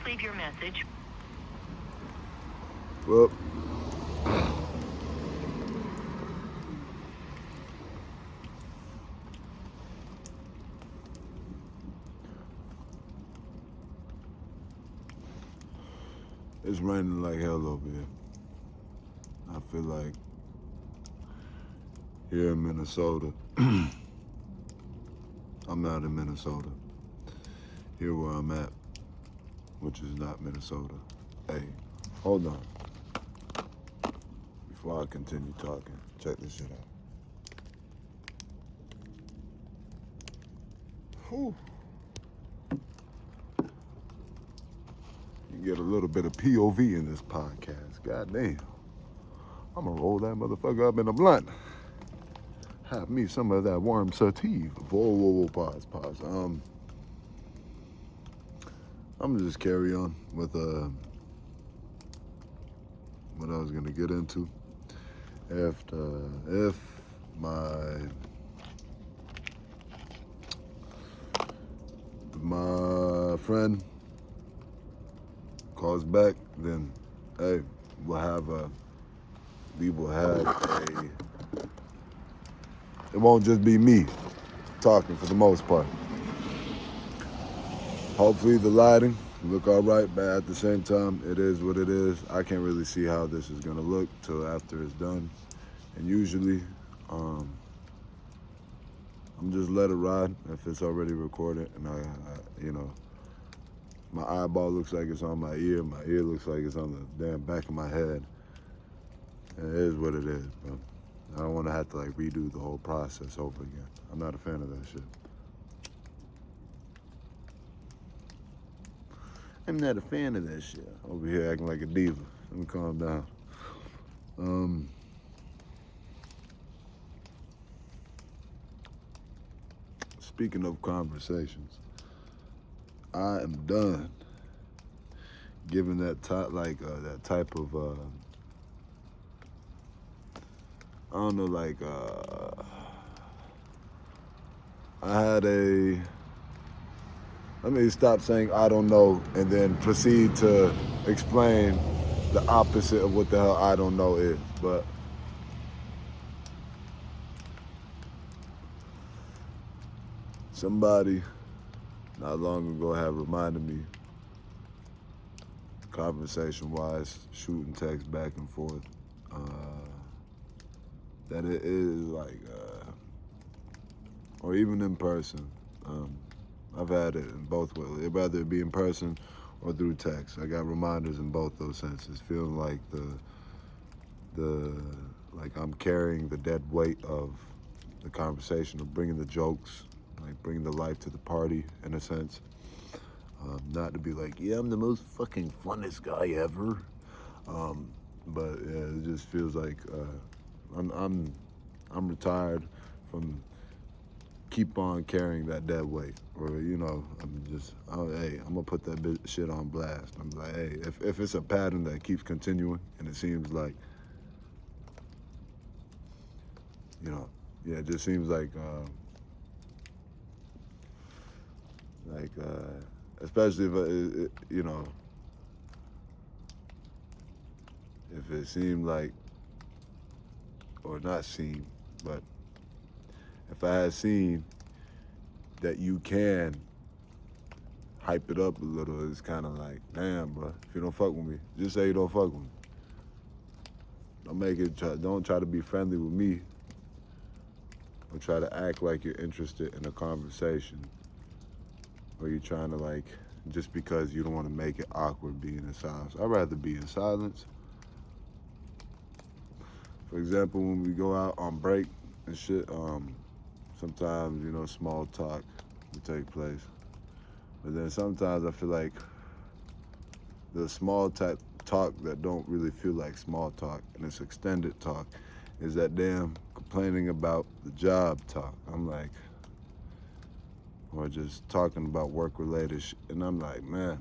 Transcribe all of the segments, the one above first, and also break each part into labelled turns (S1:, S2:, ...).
S1: leave your message.
S2: Well, it's raining like hell over here. I feel like here in Minnesota, I'm not in Minnesota. Here where I'm at, which is not Minnesota. Hey, hold on. Before I continue talking, check this shit out. Whew. You get a little bit of POV in this podcast. God damn. I'm gonna roll that motherfucker up in a blunt. Have me some of that warm sativa. Whoa, pause. I'm gonna just carry on with what I was gonna get into. If my friend calls back, then hey, we will have it won't just be me talking for the most part. Hopefully the lighting look all right, but at the same time, it is what it is. I can't really see how this is gonna look till after it's done. And usually, I'm just let it ride if it's already recorded, and I my eyeball looks like it's on my ear looks like it's on the damn back of my head. And it is what it is, bro. I don't want to have to like redo the whole process over again. I'm not a fan of that shit. I'm not a fan of that shit. Over here acting like a diva. Let me calm down. Speaking of conversations, I am done giving that type of I don't know, like let me stop saying I don't know and then proceed to explain the opposite of what the hell I don't know is. But somebody not long ago had reminded me, conversation-wise, shooting text back and forth, that it is like, or even in person, I've had it in both ways, whether it be in person or through text. I got reminders in both those senses, feeling like like I'm carrying the dead weight of the conversation, of bringing the jokes, like bringing the life to the party in a sense. Not to be like, yeah, I'm the most fucking funnest guy ever, but yeah, it just feels like I'm retired from keep on carrying that dead weight, or I'm gonna put that shit on blast. I'm like, hey, if it's a pattern that keeps continuing, and it seems like, it just seems like especially if it seemed like, or not seemed, but if I had seen that you can hype it up a little, it's kind of like, damn, bro, if you don't fuck with me, just say you don't fuck with me. Don't try to be friendly with me, or try to act like you're interested in a conversation, or you're trying to like, just because you don't want to make it awkward being in silence. I'd rather be in silence. For example, when we go out on break and shit, sometimes, small talk will take place. But then sometimes I feel like the small type talk that don't really feel like small talk, and it's extended talk, is that damn complaining about the job talk. I'm like, or just talking about work-related shit. And I'm like, man,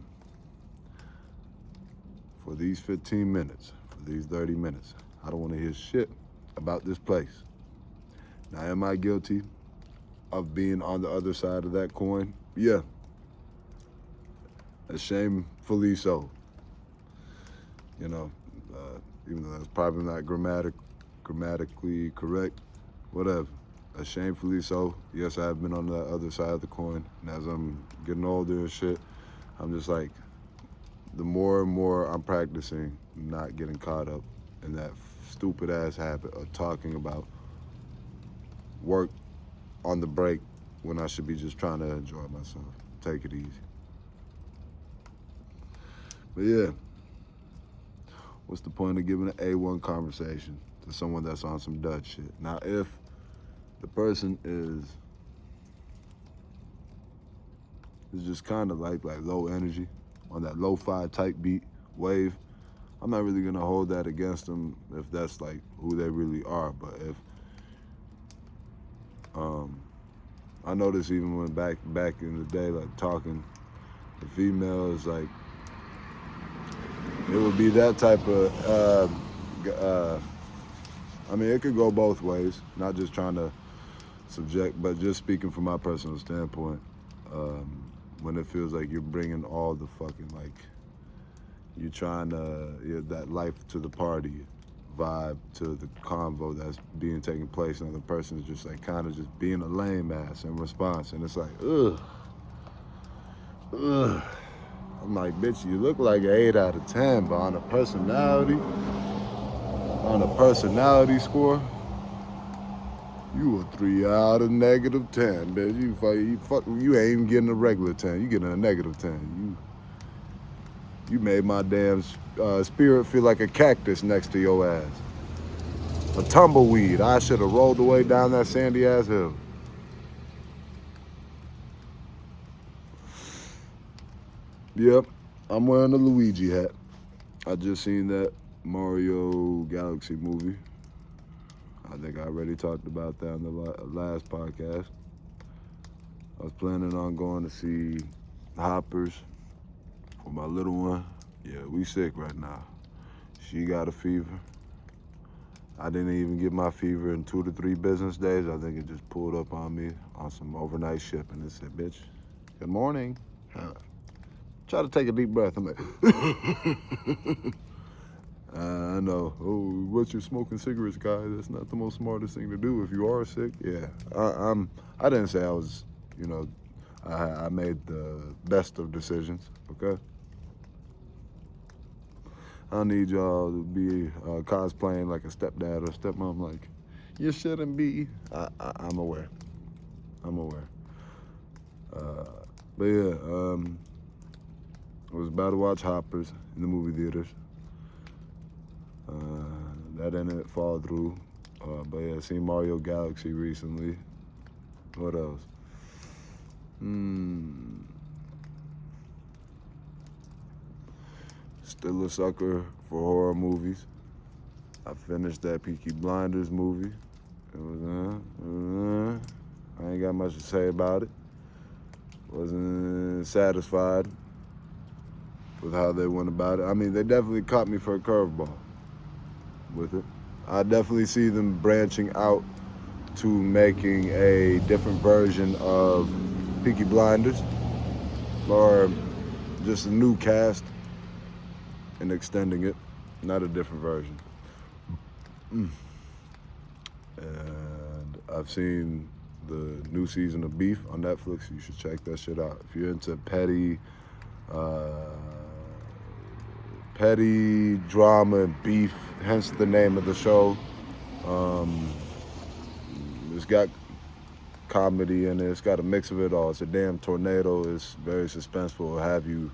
S2: for these 15 minutes, for these 30 minutes, I don't want to hear shit about this place. Now, am I guilty of being on the other side of that coin? Yeah. shamefully so. You know, even though that's probably not grammatically correct, whatever. Shamefully so. Yes, I've been on the other side of the coin, and as I'm getting older and shit, I'm just like, the more and more I'm practicing not getting caught up in that stupid ass habit of talking about work on the break when I should be just trying to enjoy myself. Take it easy. But yeah, what's the point of giving an A1 conversation to someone that's on some dud shit? Now, if the person is just kind of like low energy, on that lo-fi type beat wave, I'm not really gonna hold that against them if that's like who they really are. But if I noticed even when back in the day, like talking to females, like it would be that type of I mean, it could go both ways, not just trying to subject, but just speaking from my personal standpoint, when it feels like you're bringing all the fucking, like, you're trying to, that life to the party vibe to the convo that's being taken place, and the other person is just like kind of just being a lame ass in response, and it's like, ugh. I'm like, bitch, you look like an 8 out of 10, but on a personality score, you a 3 out of -10, bitch. You ain't even getting a regular 10. You getting a -10. You made my damn spirit feel like a cactus next to your ass. A tumbleweed. I should have rolled away down that sandy ass hill. Yep, I'm wearing a Luigi hat. I just seen that Mario Galaxy movie. I think I already talked about that on the last podcast. I was planning on going to see Hoppers for my little one. Yeah, we sick right now. She got a fever. I didn't even get my fever in 2 to 3 business days. I think it just pulled up on me on some overnight shipping. It said, bitch, good morning. Try to take a deep breath. I'm like, I know. Oh, what's your smoking cigarettes, guy? That's not the most smartest thing to do if you are sick. Yeah, I didn't say I was, I made the best of decisions, okay? I don't need y'all to be cosplaying like a stepdad or stepmom. Like, you shouldn't be. I'm aware. But yeah, I was about to watch Hoppers in the movie theaters. That didn't fall through. But yeah, I seen Mario Galaxy recently. What else? Still a sucker for horror movies. I finished that Peaky Blinders movie. It was, I ain't got much to say about it. Wasn't satisfied with how they went about it. I mean, they definitely caught me for a curveball with it. I definitely see them branching out to making a different version of Peaky Blinders, or just a new cast and extending it, not a different version. And I've seen the new season of Beef on Netflix. You should check that shit out. If you're into petty drama and beef, hence the name of the show. It's got comedy in it. It's got a mix of it all. It's a damn tornado. It's very suspenseful. It'll have you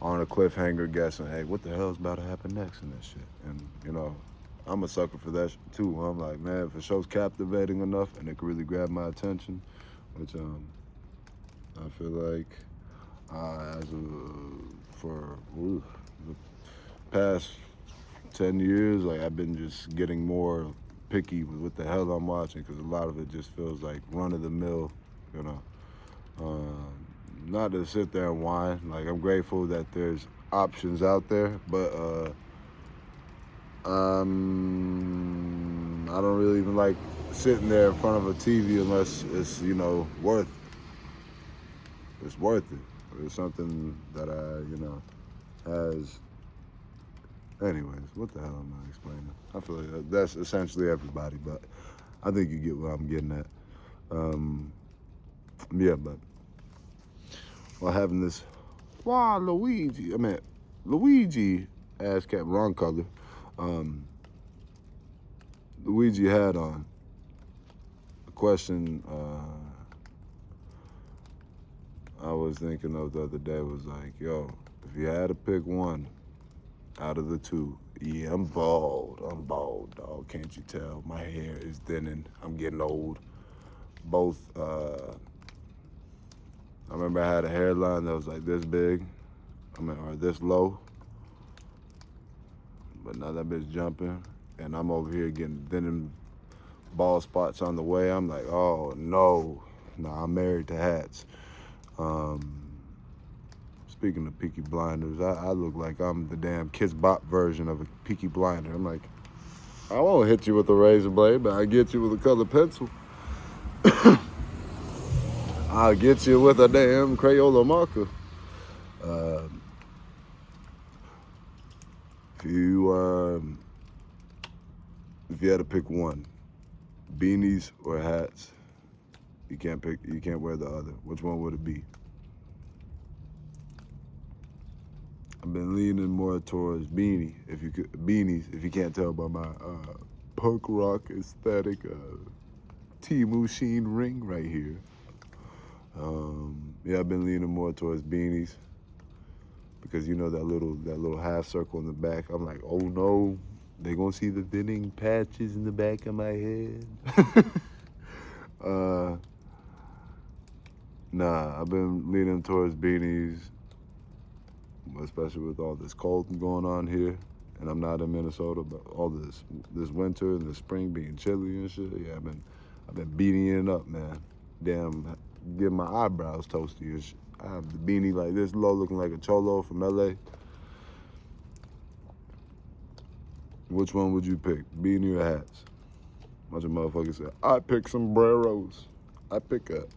S2: on a cliffhanger guessing, hey, what the hell is about to happen next in this shit? And, I'm a sucker for that too. I'm like, man, if a show's captivating enough and it can really grab my attention, which I feel like for the past 10 years, like I've been just getting more picky with what the hell I'm watching, because a lot of it just feels like run of the mill, not to sit there and whine. Like, I'm grateful that there's options out there, but I don't really even like sitting there in front of a TV unless it's, worth it, It's something that has. Anyways, what the hell am I explaining? I feel like that's essentially everybody, but I think you get what I'm getting at. Yeah, but while having this, Luigi ass cap, wrong color. Luigi had on a question I was thinking of the other day was like, yo, if you had to pick one out of the two, yeah, I'm bald, dog. Can't you tell? My hair is thinning. I'm getting old. Both, I remember I had a hairline that was like this big, or this low, but now that bitch jumping, and I'm over here getting thinning bald spots on the way. I'm like, oh no, I'm married to hats. Speaking of Peaky Blinders, I look like I'm the damn Kiss Bop version of a Peaky Blinder. I'm like, I won't hit you with a razor blade, but I get you with a colored pencil. I'll get you with a damn Crayola marker. If you had to pick one, beanies or hats, you can't wear the other. Which one would it be? I've been leaning more towards beanies, if you can't tell by my punk rock aesthetic T-Moo Sheen ring right here. Yeah, I've been leaning more towards beanies because you know that little half circle in the back. I'm like, oh no, they gonna see the thinning patches in the back of my head. Nah, I've been leaning towards beanies, especially with all this cold going on here, and I'm not in Minnesota, but all this winter and the spring being chilly and shit. Yeah, I've been beating it up, man. Damn, getting my eyebrows toasty and shit. I have the beanie like this low, looking like a cholo from LA. Which one would you pick, beanie or hats? Bunch of motherfuckers say, I pick sombreros. I pick a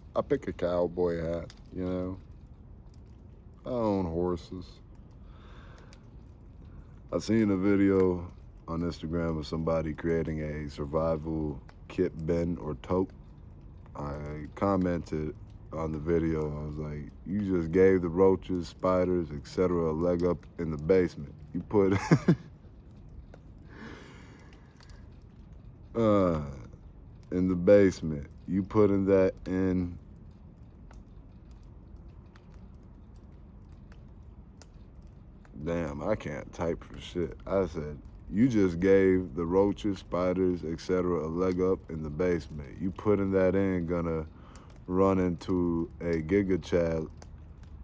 S2: cowboy hat, you know? I own horses. I seen a video on Instagram of somebody creating a survival kit bin or tote. I commented on the video. I was like, you just gave the roaches, spiders, etc. a leg up in the basement. You put in the basement. You putting that in damn, I can't type for shit. I said, you just gave the roaches, spiders, etc. a leg up in the basement. You putting that in gonna run into a Giga Chad,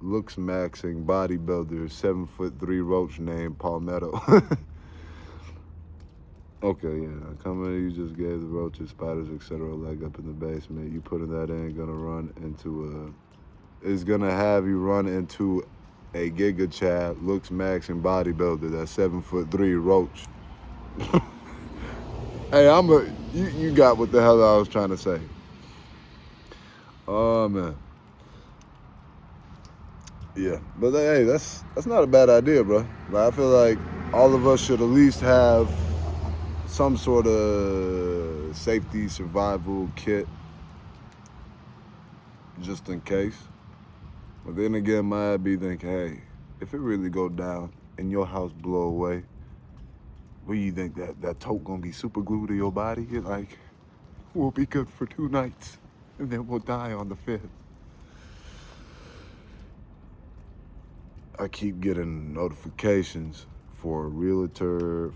S2: looks maxing bodybuilder, 7'3" roach named Palmetto. Okay, yeah. Coming, you just gave the roaches, spiders, etc. a leg up in the basement. You putting that in gonna run into it's gonna have you run into a Giga Chad, looks maxing bodybuilder, that's 7'3" roach. Hey, you got what the hell I was trying to say. Oh man. Yeah, but hey, that's not a bad idea, bro. But I feel like all of us should at least have some sort of safety survival kit just in case. But then again, might be thinking, hey, if it really go down and your house blow away, what do you think, that tote gonna be super glued to your body? You're like, we'll be good for 2 nights and then we'll die on the 5th. I keep getting notifications from realtor.com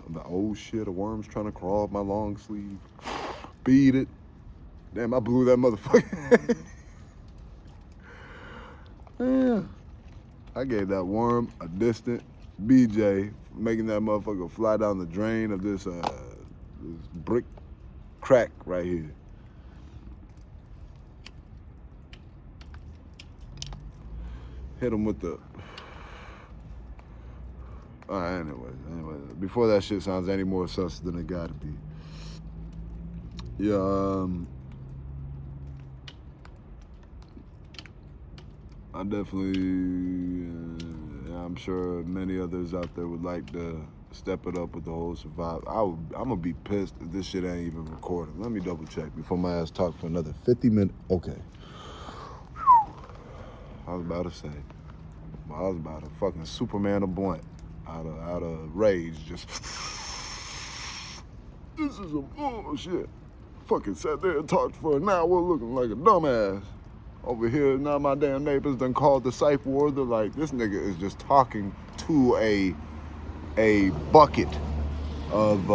S2: about, oh shit, a worm's trying to crawl up my long sleeve. Beat it. Damn, I blew that motherfucker. Yeah. I gave that worm a distant BJ, making that motherfucker fly down the drain of this brick crack right here. Hit him with the... All right, anyway, before that shit sounds any more sus than it gotta be. Yeah, I definitely, I'm sure many others out there would like to step it up with the whole survive. I'm gonna be pissed if this shit ain't even recorded. Let me double check before my ass talk for another 50 minutes. Okay. I was about to say, I was about to fucking Superman a blunt out of rage. Just, this is some bullshit. Fucking sat there and talked for an hour looking like a dumbass. Over here, now my damn neighbors done called the psych ward. They're like, this nigga is just talking to a bucket of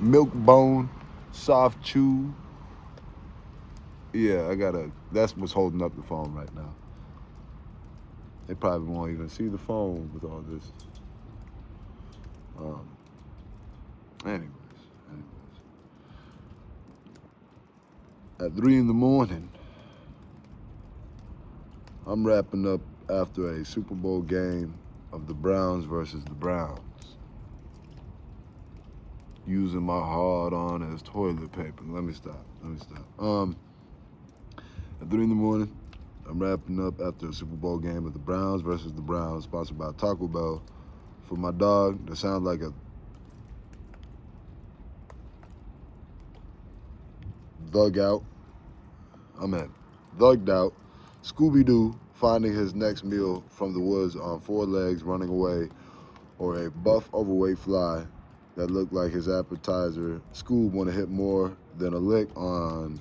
S2: milk bone, soft chew. Yeah, that's what's holding up the phone right now. They probably won't even see the phone with all this. Anyways. At 3 in the morning, I'm wrapping up after a Super Bowl game of the Browns versus the Browns. Using my hard-on as toilet paper. Let me stop. At 3 in the morning, I'm wrapping up after a Super Bowl game of the Browns versus the Browns, sponsored by Taco Bell. For my dog, that sounds like a thug out. I'm at thugged out. Scooby-Doo finding his next meal from the woods on 4 legs running away, or a buff overweight fly that looked like his appetizer. Scoob want to hit more than a lick on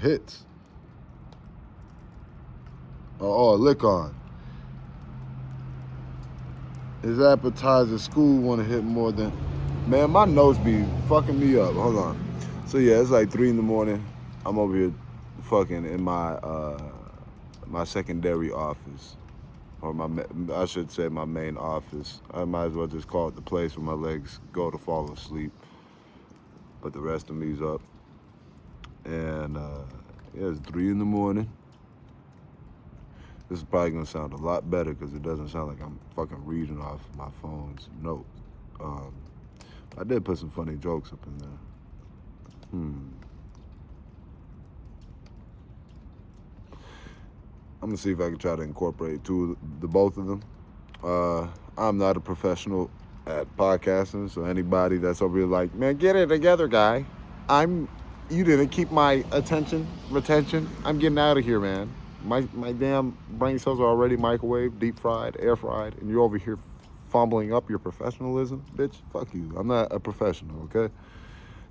S2: hits. A lick on. His appetizer, Scoob want to hit more than... Man, my nose be fucking me up. Hold on. So yeah, it's like 3 in the morning. I'm over here fucking in my my secondary office, or I should say my main office. I might as well just call it the place where my legs go to fall asleep, but the rest of me's up. And yeah, it's 3 in the morning. This is probably gonna sound a lot better because it doesn't sound like I'm fucking reading off my phone's notes. I did put some funny jokes up in there. I'm gonna see if I can try to incorporate both of them. I'm not a professional at podcasting, so anybody that's over here like, man, get it together, guy. You didn't keep my retention. I'm getting out of here, man. My damn brain cells are already microwaved, deep fried, air fried, and you're over here fumbling up your professionalism, bitch. Fuck you. I'm not a professional, okay?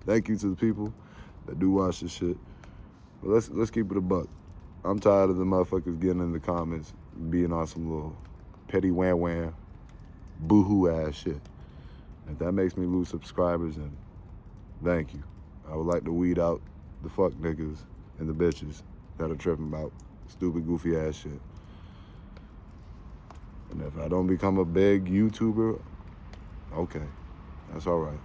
S2: Thank you to the people that do watch this shit. But let's keep it a buck. I'm tired of the motherfuckers getting in the comments, being on some little petty wham, boo-hoo ass shit. If that makes me lose subscribers, then thank you. I would like to weed out the fuck niggas and the bitches that are tripping about stupid, goofy ass shit. And if I don't become a big YouTuber, okay, that's all right.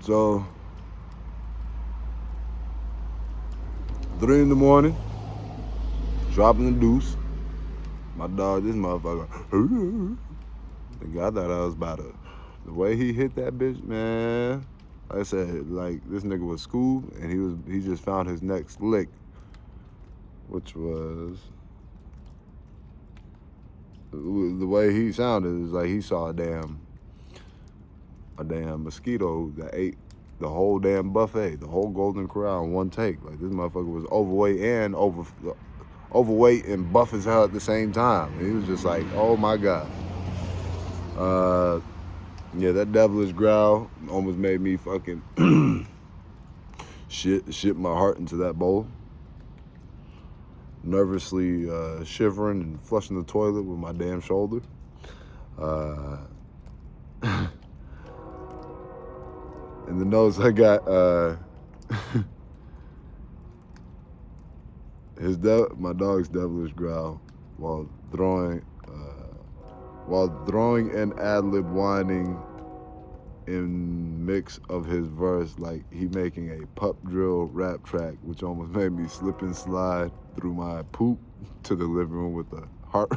S2: So, 3 in the morning, dropping the deuce. My dog, this motherfucker, I thought I was about to, the way he hit that bitch, man. Like I said, like, this nigga was Scoob, and he just found his next lick, which was, the way he sounded is like he saw a damn mosquito that ate the whole damn buffet, the whole Golden Corral in one take. Like, this motherfucker was overweight and buff as hell at the same time. And he was just like, oh my God. Yeah, that devilish growl almost made me fucking shit my heart into that bowl. Nervously shivering and flushing the toilet with my damn shoulder. And the nose I got, my dog's devilish growl while throwing an ad-lib whining in mix of his verse, like he making a pup drill rap track, which almost made me slip and slide through my poop to the living room with the heart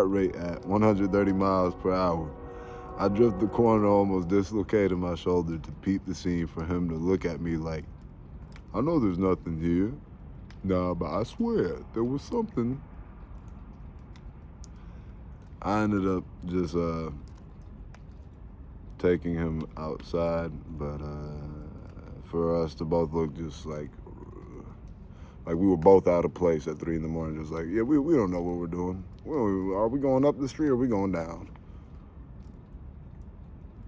S2: rate at 130 miles per hour. I drifted the corner, almost dislocated my shoulder to peep the scene for him to look at me like, I know there's nothing here. Nah, but I swear, there was something. I ended up just taking him outside, but for us to both look just like we were both out of place at 3 in the morning, just like, yeah, we don't know what we're doing. Are we going up the street or are we going down?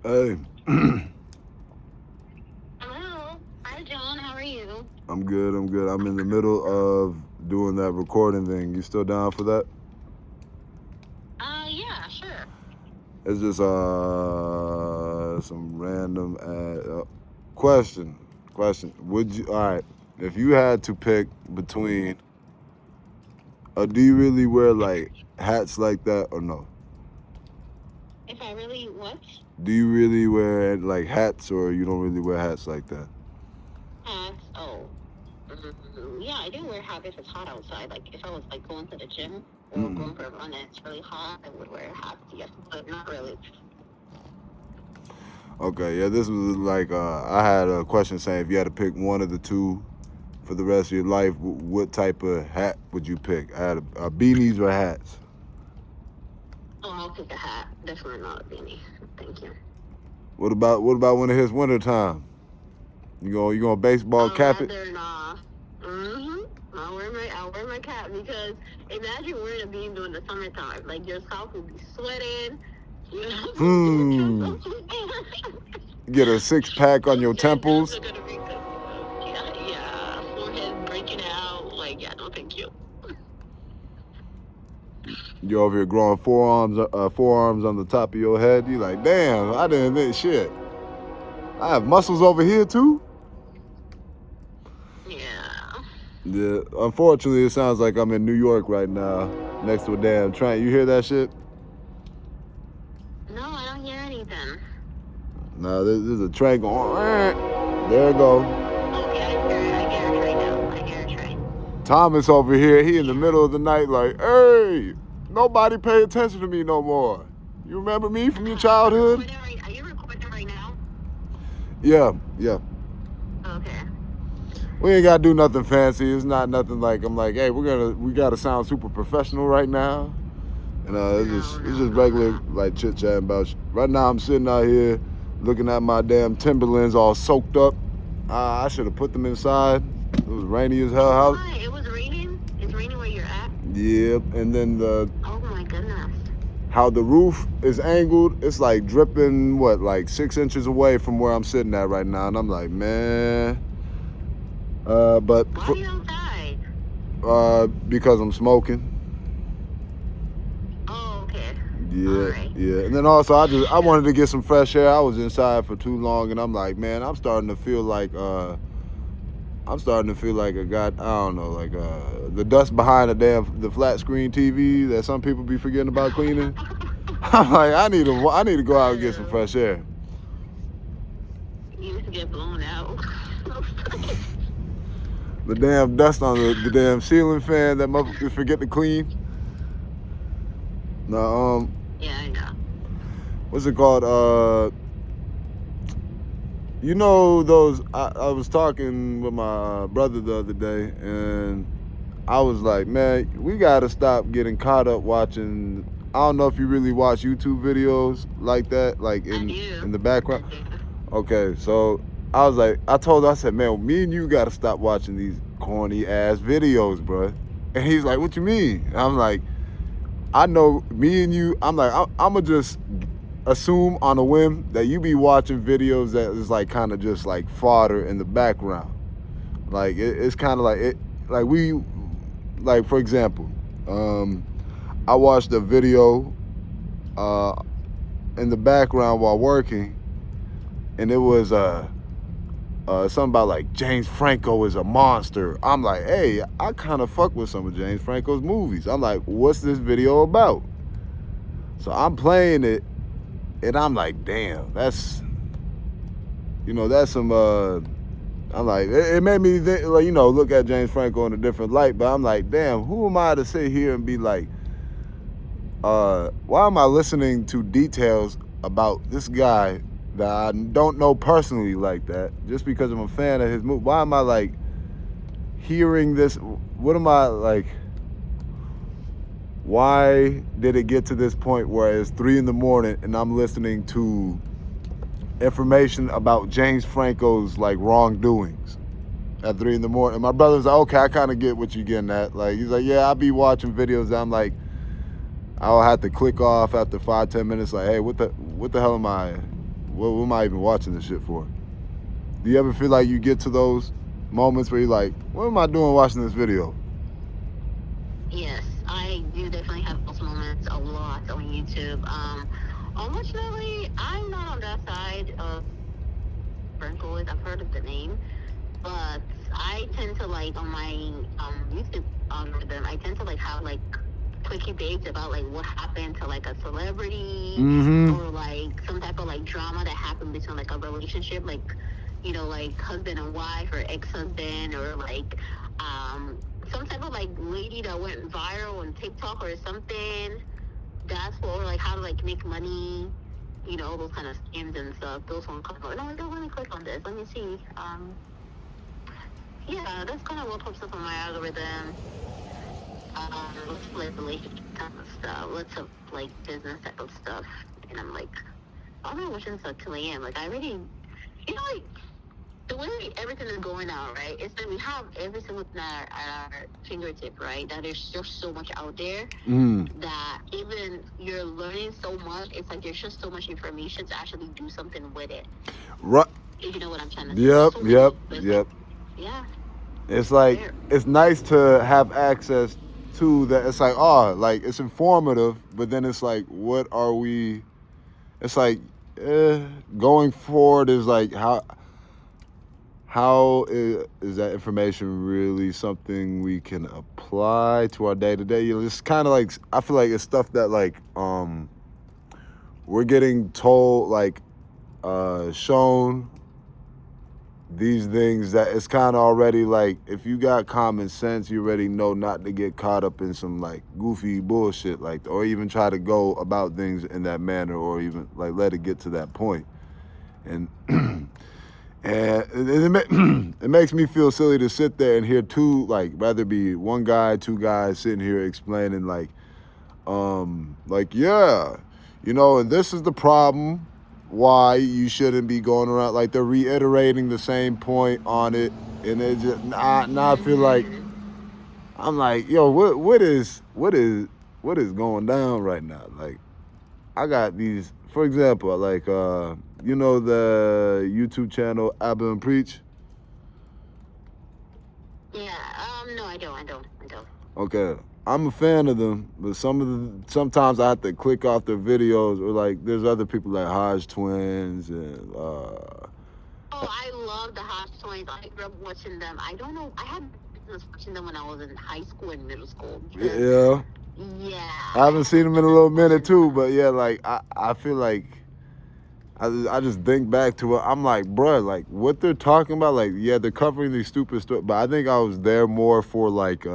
S2: Hey.
S1: Hello. Hi, John. How are you?
S2: I'm good. I'm in the middle of doing that recording thing. You still down for that?
S1: Yeah, sure.
S2: It's just some random question. Would you, all right, if you had to pick between, do you really wear like hats like that or no?
S1: If I really what?
S2: Do you really wear like hats or you don't really wear hats like that?
S1: Hats. Oh. Yeah, I do wear hats if it's hot outside. Like if I was like going to the gym or going for a run and it's really hot, I would wear hats, yes, but not really.
S2: Okay, yeah, this was like, I had a question saying if you had to pick one of the two for the rest of your life, what type of hat would you pick? I had beanies or hats?
S1: Oh, I'll pick a hat. Definitely not a beanie. Thank you.
S2: What about when it hits winter time? You gonna baseball cap it?
S1: I'll wear my cap because imagine wearing a beanie during the summertime. Like your scalp will be sweating. You know?
S2: Get a 6-pack on your temples.
S1: Yeah, forehead breaking out. Like, yeah, no, thank you.
S2: You're over here growing forearms on the top of your head. You like, damn, I didn't think shit. I have muscles over here too. Yeah, unfortunately, it sounds like I'm in New York right now, next to a damn train. You hear that shit?
S1: No, I don't hear anything.
S2: No, there's a train going. There it go.
S1: Okay, I hear a train now. I hear a train.
S2: Thomas over here, he in the middle of the night like, hey, nobody pay attention to me no more. You remember me from your childhood?
S1: Are you recording right now?
S2: Yeah.
S1: Okay.
S2: We ain't gotta do nothing fancy. It's not nothing like I'm like, hey, we gotta sound super professional right now. And it's just regular like chit chatting about. Right now I'm sitting out here looking at my damn Timberlands all soaked up. I should have put them inside. It was rainy as hell.
S1: It was raining. It's raining where you're at.
S2: Yeah, and then
S1: oh my goodness.
S2: How the roof is angled, it's like dripping like 6 inches away from where I'm sitting at right now, and I'm like, man. But
S1: why are you outside?
S2: Because I'm smoking.
S1: Oh, okay.
S2: Yeah, yeah. And then also I wanted to get some fresh air. I was inside for too long, and I'm like, man, I'm starting to feel like I got, I don't know, like the dust behind the flat screen TV that some people be forgetting about cleaning. I'm like, I need to go out and get some fresh air.
S1: You need to get blown out.
S2: The damn dust on the damn ceiling fan that motherfuckers forget to clean. No,
S1: yeah, I know.
S2: What's it called? You know those? I was talking with my brother the other day, and I was like, man, we gotta stop getting caught up watching. I don't know if you really watch YouTube videos like that, like in the background. Okay, so I was like, I said, man, me and you gotta stop watching these corny ass videos, bro. And he's like, what you mean? And I'm like, I know me and you. I'm like, I'ma just assume on a whim that you be watching videos that is like kind of just like fodder in the background. Like it's kind of like it, like for example, I watched a video in the background while working, and it was something about like James Franco is a monster. I'm like, hey, I kind of fuck with some of James Franco's movies. I'm like, what's this video about? So I'm playing it, and I'm like, damn, that's some. I'm like, it made me think, like, look at James Franco in a different light. But I'm like, damn, who am I to sit here and be like, why am I listening to details about this guy that I don't know personally like that, just because I'm a fan of his movie. Why am I like hearing this? What am I like? Why did it get to this point where it's 3 a.m. and I'm listening to information about James Franco's like wrongdoings at 3 a.m? And my brother's like, okay, I kind of get what you're getting at. Like, he's like, yeah, I'll be watching videos that I'm like, I'll have to click off after 5-10 minutes. Like, hey, what the hell am I? What am I even watching this shit for? Do you ever feel like you get to those moments where you're like, what am I doing watching this video?
S1: Yes, I do definitely have those moments a lot on YouTube. Unfortunately, I'm not on that side of Franco. I've heard of the name, but I tend to like on my YouTube algorithm. I tend to like have like quick debates about like what happened to like a celebrity or like some type of like drama that happened between like a relationship, like like husband and wife or ex-husband or like some type of like lady that went viral on TikTok or something. That's what, or like how to like make money, all those kind of scams and stuff. Those one come out. No, let me click on this. Let me see. Yeah, that's kind of what pops up on my algorithm. Lots of like relationship type of stuff. Lots of like business type of stuff. And I'm like, I'm not watching this until 2 a.m. Like I really, like the way everything is going out, right? It's that we have every single thing at our fingertip, right? That there's just so much out there that even you're learning so much. It's like there's just so much information to actually do something with it.
S2: Right.
S1: If you know what I'm trying to say.
S2: Yep.
S1: Like, yeah.
S2: It's like it's nice to have access to that. It's like like it's informative, but then it's like, what are we? It's like going forward is like how is that information really something we can apply to our day to day? It's kind of like I feel like it's stuff that like we're getting told like shown these things that it's kind of already like if you got common sense you already know not to get caught up in some like goofy bullshit like or even try to go about things in that manner or even like let it get to that point. And and it makes me feel silly to sit there and hear rather be one guy, two guys sitting here explaining yeah, and this is the problem why you shouldn't be going around like they're reiterating the same point on it, and it just now I feel like I'm like, yo, what is going down right now? Like I got these, for example, like the YouTube channel Abba and Preach.
S1: Yeah, no, I don't.
S2: Okay. I'm a fan of them, but sometimes I have to click off their videos, or like there's other people like Hodge Twins and
S1: Oh, I love the Hodge Twins. I grew up watching them. I don't know. I had business watching them when I was in high school and middle school.
S2: Yeah.
S1: Yeah.
S2: I haven't seen them in a little minute too, but yeah, like I feel like I just think back to it. I'm like, bruh, like what they're talking about, like yeah, they're covering these stupid stories, but I think I was there more for like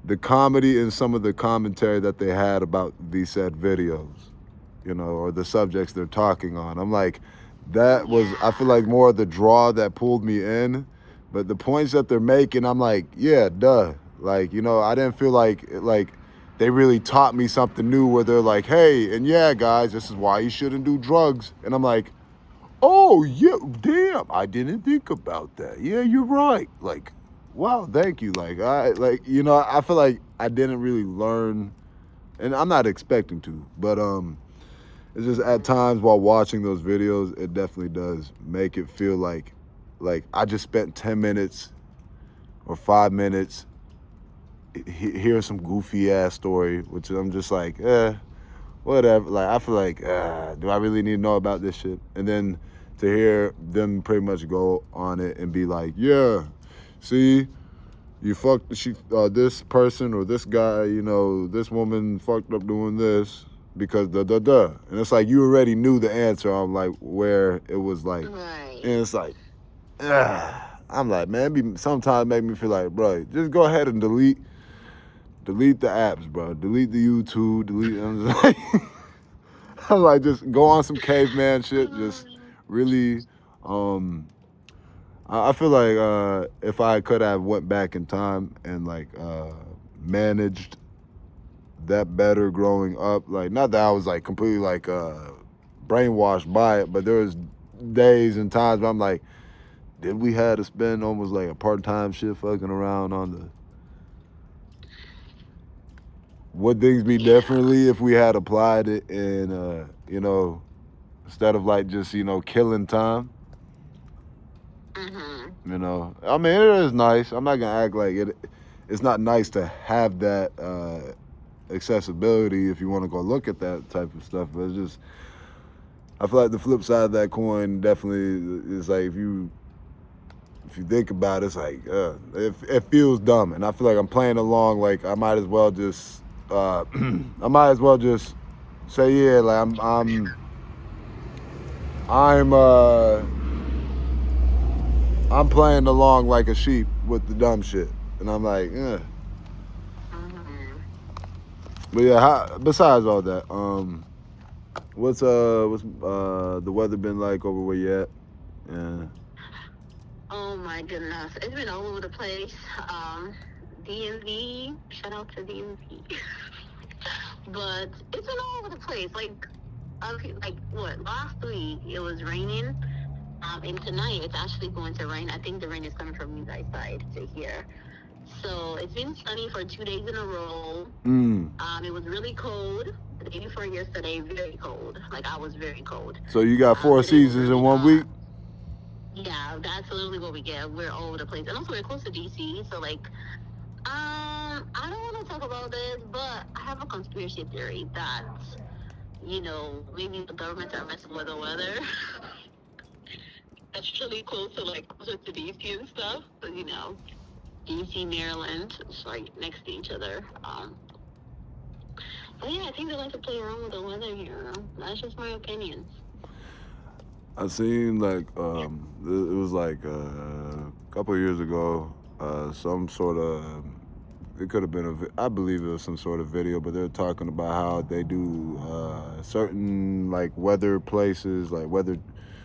S2: the comedy and some of the commentary that they had about these said videos, or the subjects they're talking on. I'm like, that was, I feel like more of the draw that pulled me in, but the points that they're making, I'm like, yeah, duh. Like, I didn't feel like they really taught me something new where they're like, hey, and yeah, guys, this is why you shouldn't do drugs. And I'm like, oh, yeah, damn, I didn't think about that. Yeah, you're right. Like, wow, thank you. Like I feel like I didn't really learn, and I'm not expecting to, but it's just at times while watching those videos, it definitely does make it feel like I just spent 10 minutes or 5 minutes hear some goofy ass story, which I'm just like, whatever. Like I feel like, do I really need to know about this shit? And then to hear them pretty much go on it and be like, yeah, see, you fucked this person or this guy, this woman fucked up doing this because and it's like you already knew the answer on like where it was like,
S1: right.
S2: And it's like, I'm like, man, sometimes make me feel like, bro, just go ahead and delete the apps, bro. Delete the YouTube. I'm just like, Like just go on some caveman shit. Just really, um, I feel like if I could have went back in time and like managed that better growing up, like not that I was like completely like brainwashed by it, but there was days and times where I'm like, did we have to spend almost like a part-time shit fucking around on the would things be
S1: Yeah.
S2: differently if we had applied it and you know, instead of like just, you know, killing time?
S1: Mhm.
S2: You know, I mean, it is nice. I'm not gonna act like it's not nice to have that accessibility if you want to go look at that type of stuff. But it's just, I feel like the flip side of that coin definitely is like if you think about it, it's like it feels dumb, and I feel like I'm playing along. Like I might as well just I might as well just say yeah. Like I'm I'm playing along like a sheep with the dumb shit, and I'm like, yeah.
S1: Mhm.
S2: But yeah, besides all that, what's the weather been like over where you at? Yeah.
S1: Oh my goodness, it's been all over the place. DMV, shout out to DMV. But it's been all over the place. Like, okay, like what? Last week it was raining. And tonight it's actually going to rain. I think the rain is coming from you guys' side to here. So it's been sunny for 2 days in a row. It was really cold. The day before yesterday, very cold. Like I was very cold.
S2: So you got four
S1: Today was
S2: seasons
S1: really
S2: in one
S1: hot.
S2: week?
S1: Yeah, that's literally what we get. We're all over the place, and also we're close to DC. So like, I don't want to talk about this, but I have a conspiracy theory that maybe the government are messing with the weather. That's really close to like closer to DC and stuff. But DC, Maryland, it's like next to each other. But yeah, I think they like to play around with the weather here. That's just my opinion.
S2: I seen like it was like a couple of years ago, some sort of it could have been I believe it was some sort of video, but they're talking about how they do certain like weather places, like weather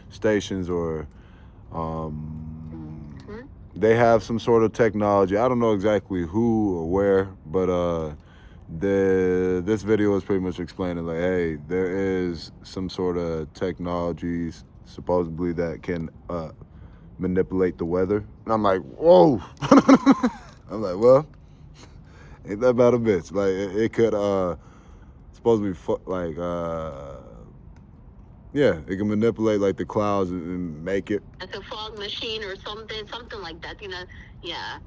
S2: stations, or they have some sort of technology. I don't know exactly who or where, but this video is pretty much explaining like, hey, there is some sort of technologies supposedly that can manipulate the weather, and I'm like, whoa. I'm like, well, ain't that about a bitch? Like it could supposed to be like yeah, it can manipulate like the clouds and make it
S1: like a fog machine or something like that. Yeah.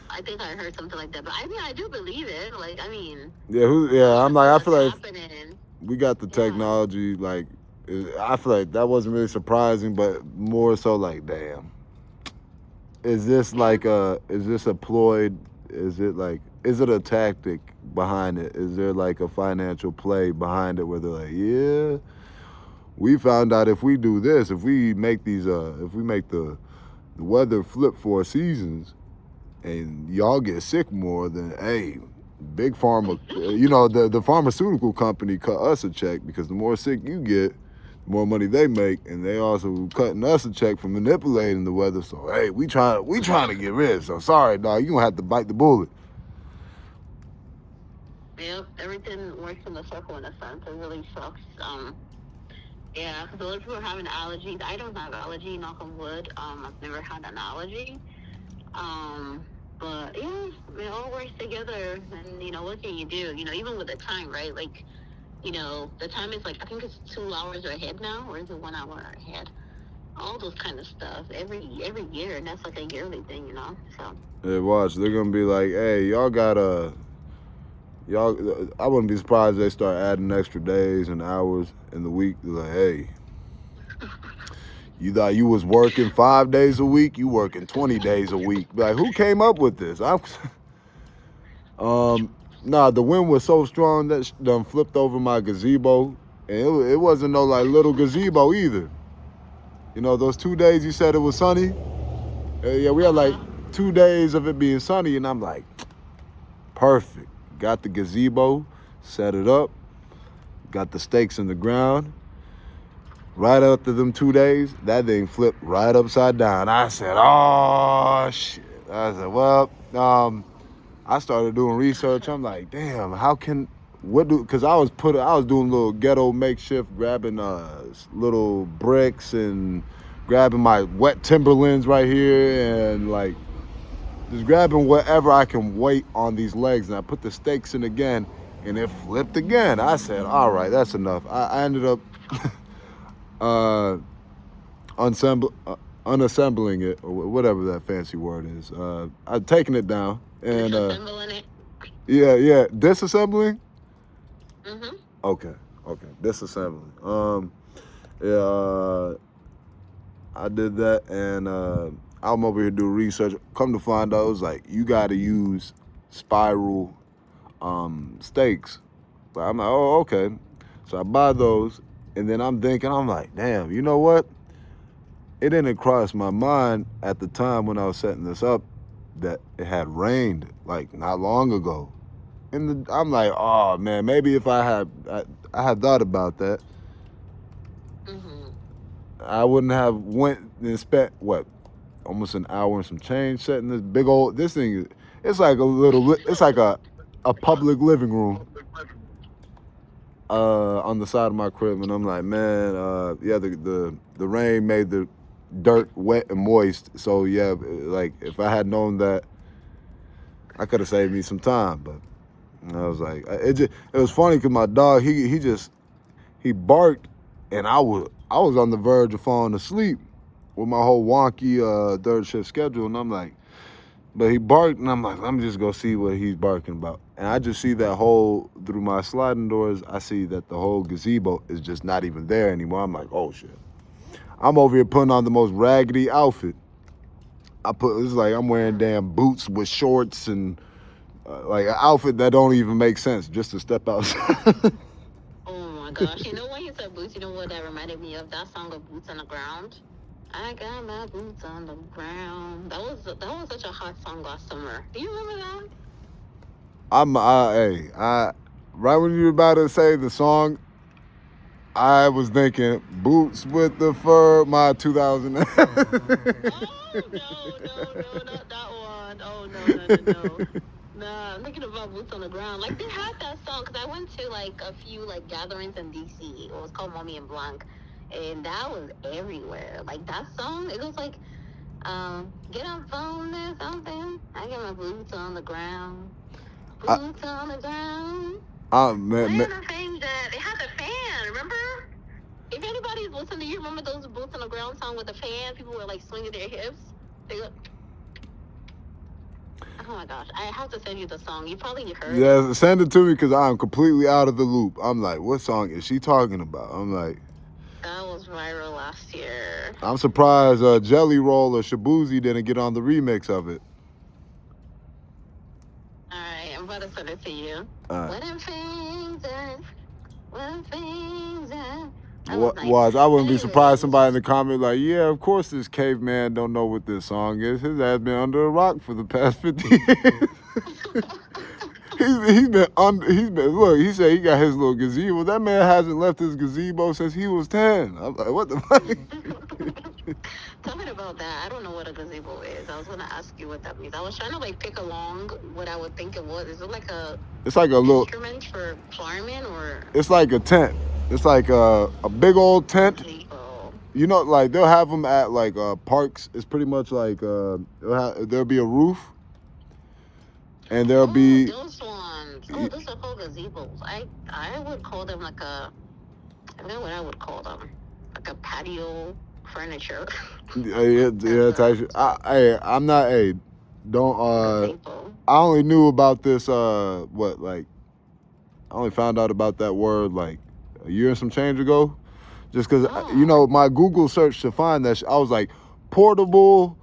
S1: I think I heard something like that, but I mean, I do believe it. Like, I mean,
S2: yeah. I'm like, I feel like
S1: happening.
S2: We got the technology. Like, I feel like that wasn't really surprising, but more so like, damn, is this like is this a ploy? Is it a tactic behind it? Is there like a financial play behind it where they're like, yeah, we found out if we do this, if we make the weather flip 4 seasons, and y'all get sick more, then hey, big pharma, the pharmaceutical company cut us a check, because the more sick you get, the more money they make, and they also cutting us a check for manipulating the weather. So hey, we trying to get rid. So sorry, dog, you gonna have to bite the bullet.
S1: Yep, everything works in a circle in a sense. It really sucks. Yeah, because a lot of people are having allergies. I don't have allergy, knock on wood. I've never had an allergy. But yeah, it all works together. And what can you do? Even with the time, right? Like, the time is like, I think it's 2 hours ahead now, or is it 1 hour ahead? All those kind of stuff every year, and that's like a yearly thing, So.
S2: Yeah, watch. They're gonna be like, hey, y'all gotta. Y'all, I wouldn't be surprised if they start adding extra days and hours in the week. They're like, hey, you thought you was working 5 days a week? You working 20 days a week? Like, who came up with this? Nah, the wind was so strong that done flipped over my gazebo, and it wasn't no like little gazebo either. Those 2 days you said it was sunny. Yeah, we had like 2 days of it being sunny, and I'm like, perfect. Got the gazebo, set it up, got the stakes in the ground. Right after them 2 days, that thing flipped right upside down. I said, "Oh shit!" I said, "Well, I started doing research. I'm like, damn, how can what do? Because I was doing little ghetto makeshift, grabbing little bricks and grabbing my wet Timberlands right here and like just grabbing whatever I can weight on these legs. And I put the stakes in again, and it flipped again. I said, all right, that's enough. I ended up unassembling it, or whatever that fancy word is. I'd taken it down and
S1: Disassembling it.
S2: yeah, disassembling.
S1: Mhm.
S2: Okay, disassembling. Yeah, I did that, and I'm over here doing research. Come to find out, it was like you got to use spiral stakes. But I'm like, oh, okay. So I buy those, and then I'm thinking, I'm like, damn, you know what? It didn't cross my mind at the time when I was setting this up that it had rained like not long ago. And I'm like, oh man, maybe if I had thought about that,
S1: Mhm.
S2: I wouldn't have went and spent what almost an hour and some change setting this big old this thing. It's like it's like a public living room on the side of my crib, and I'm like, man, yeah, the rain made the dirt wet and moist. So yeah, like if I had known that, I could have saved me some time. But I was like, it was funny because my dog he barked, and I was on the verge of falling asleep with my whole wonky third shift schedule, and I'm like, but he barked, and I'm like, let me just go see what he's barking about. And I just see that whole through my sliding doors. I see that the whole gazebo is just not even there anymore. I'm like, oh shit. I'm over here putting on the most raggedy outfit. It's like I'm wearing damn boots with shorts and like an outfit that don't even make sense just to step outside.
S1: Oh my gosh! You know when you said boots, you know what that reminded me of? That song of Boots on the Ground. I got my boots on the ground. That was such a hot song last summer. Do you remember that?
S2: Right when you were about to say the song, I was thinking boots with the fur, my 2000.
S1: Oh no, not that one. Oh no. Nah, I'm thinking about Boots on the Ground. Like they had that song because I went to like a few like gatherings in DC. It was called Mommy and Blanc, and that was everywhere. Like that song, it was like, get on phone or something. I got my boots on the ground. Boots on the ground.
S2: Man,
S1: They're the things that they had the fan. Remember? If anybody's listening to you, remember those Boots on the Ground song with the fan? People were like swinging their hips. They go. Oh my gosh, I have to send you the song. You probably heard it.
S2: Yeah, send it to me because I'm completely out of the loop. I'm like, what song is she talking about? I'm like,
S1: that was viral last year.
S2: I'm surprised Jelly Roll or Shabuzi didn't get on the remix of it.
S1: Alright, I'm about to send it to you. What them things that?
S2: I wouldn't be surprised somebody in the comment like, yeah, of course this caveman don't know what this song is. His ass been under a rock for the past 50 years. Look, he said he got his little gazebo. That man hasn't left his gazebo since he was 10. I'm like, what the fuck?
S1: Tell me about that. I don't know what a gazebo is. I was gonna ask you what that means. I was trying to like pick along what I would think it was. Is it like
S2: it's like a little
S1: instrument for farming or?
S2: It's like a tent. It's like a big old tent.
S1: Gazebo.
S2: You know, like they'll have them at like parks. It's pretty much like there'll be a roof, and there'll be
S1: those ones. Oh, those are called gazebos. I would call them like I don't know what I would call them, like a patio furniture.
S2: yeah, type shit. I'm not don't I only knew about this I only found out about that word like a year and some change ago, just because you know my Google search to find that I was like portable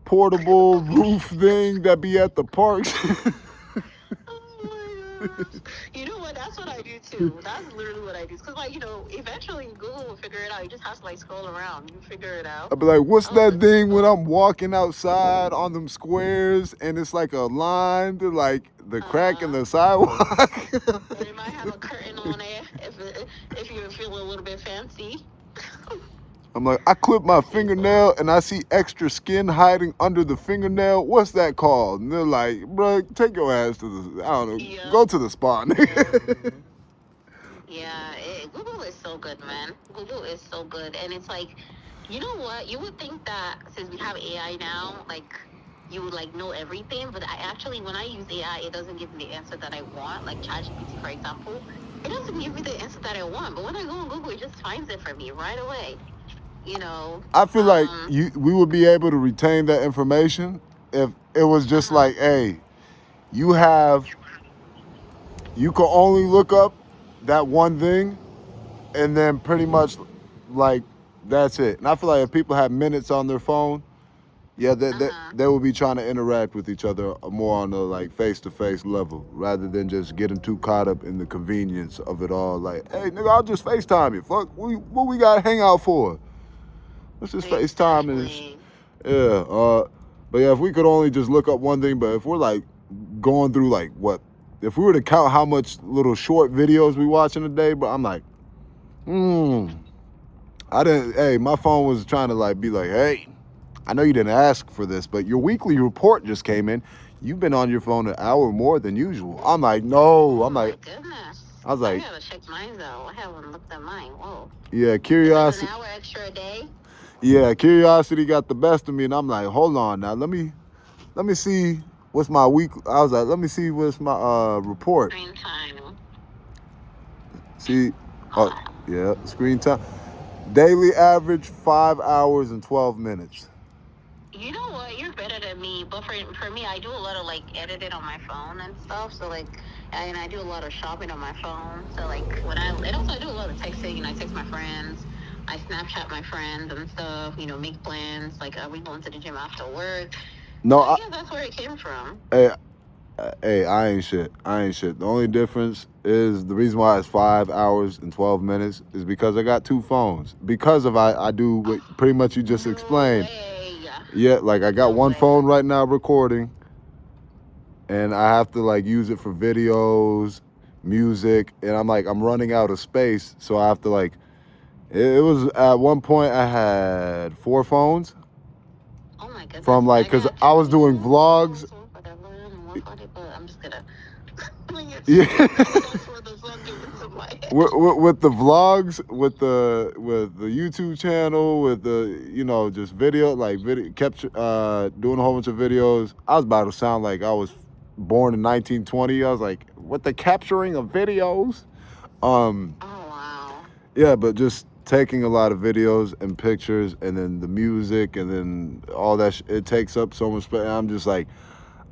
S2: roof thing that be at the parks.
S1: Oh my gosh. You know what? That's what I do too. That's literally what I do. Because, like, you know, eventually Google will figure it out. You just have to, like, scroll around. You figure it out.
S2: I'll be like, what's that thing when I'm walking outside on them squares and it's like a line to, like, the crack in the sidewalk?
S1: They might have a curtain on it. if you feel a little bit fancy.
S2: I'm like, I clip my fingernail and I see extra skin hiding under the fingernail. What's that called? And they're like, bro, take your ass to the, I don't know,
S1: Yeah.
S2: go to the spa, nigga.
S1: Yeah, Google is so good, man. Google is so good. And it's like, you know what? You would think that since we have AI now, like, you would, like, know everything. But I actually, when I use AI, it doesn't give me the answer that I want. Like ChatGPT, for example, it doesn't give me the answer that I want. But when I go on Google, it just finds it for me right away. You know?
S2: I feel like we would be able to retain that information if it was just like, hey, you can only look up that one thing and then pretty much like that's it. And I feel like if people have minutes on their phone, yeah, they will be trying to interact with each other more on a like face-to-face level rather than just getting too caught up in the convenience of it all. Like, hey, nigga, I'll just FaceTime you. Fuck, what we got to hang out for? Let's just FaceTime and yeah. But yeah, if we could only just look up one thing, but if we're like going through like what, if we were to count how much little short videos we watch in a day, but I'm like, I didn't. Hey, my phone was trying to like be like, hey, I know you didn't ask for this, but your weekly report just came in. You've been on your phone an hour more than usual. I'm like, no. I'm like,
S1: goodness.
S2: I was like,
S1: I gotta check mine though. I haven't looked at mine. Whoa.
S2: Yeah, curiosity.
S1: An hour extra a day.
S2: Yeah, curiosity got the best of me, and I'm like, hold on now, let me see what's my week. I was like, let me see what's my report.
S1: Screen time.
S2: See, yeah, screen time. Daily average 5 hours and 12 minutes.
S1: You know what? You're better than me. But for me, I do a lot of like editing on my phone and stuff. So like, and I do a lot of shopping on my phone. So like and also I do a lot of texting. I text my friends. I Snapchat my friends and stuff. Make plans. Like, are we going to the gym after work?
S2: No,
S1: so I guess that's where it came from.
S2: Hey, I ain't shit. The only difference is the reason why it's 5 hours and 12 minutes is because I got two phones. Because of I do what pretty much you just explained. Yeah, like I got one phone right now recording, and I have to like use it for videos, music, and I'm running out of space, so I have to like. It was at one point I had 4 phones.
S1: Oh my goodness!
S2: From like, cause I was doing vlogs.
S1: I'm just gonna.
S2: Yeah. with the vlogs, with the YouTube channel, with the just video capture, doing a whole bunch of videos. I was about to sound like I was born in 1920. I was like, with the capturing of videos.
S1: Oh wow.
S2: Yeah, but just taking a lot of videos and pictures, and then the music, and then all that. It takes up so much space. I'm just like,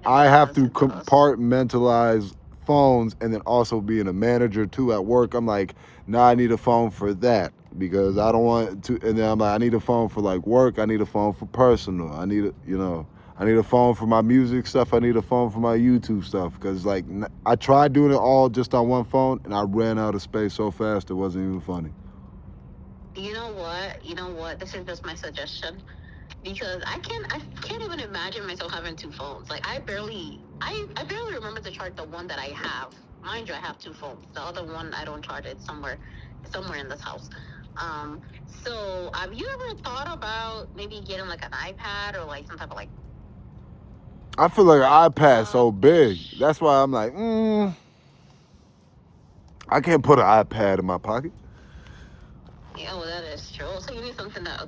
S2: I have to compartmentalize phones, and then also being a manager too at work. I'm like, now I need a phone for that because I don't want to. And then I'm like, I need a phone for like work. I need a phone for personal. I need a phone for my music stuff. I need a phone for my YouTube stuff because like I tried doing it all just on one phone, and I ran out of space so fast it wasn't even funny.
S1: You know what? This is just my suggestion. Because I can't even imagine myself having 2 phones. Like I barely remember to charge the one that I have. Mind you, I have 2 phones. The other one I don't charge it somewhere in this house. So have you ever thought about maybe getting like an iPad or like some type of like?
S2: I feel like an iPad's so big. That's why I'm like, I can't put an iPad in my pocket.
S1: Yeah, well, that is true. So you need something that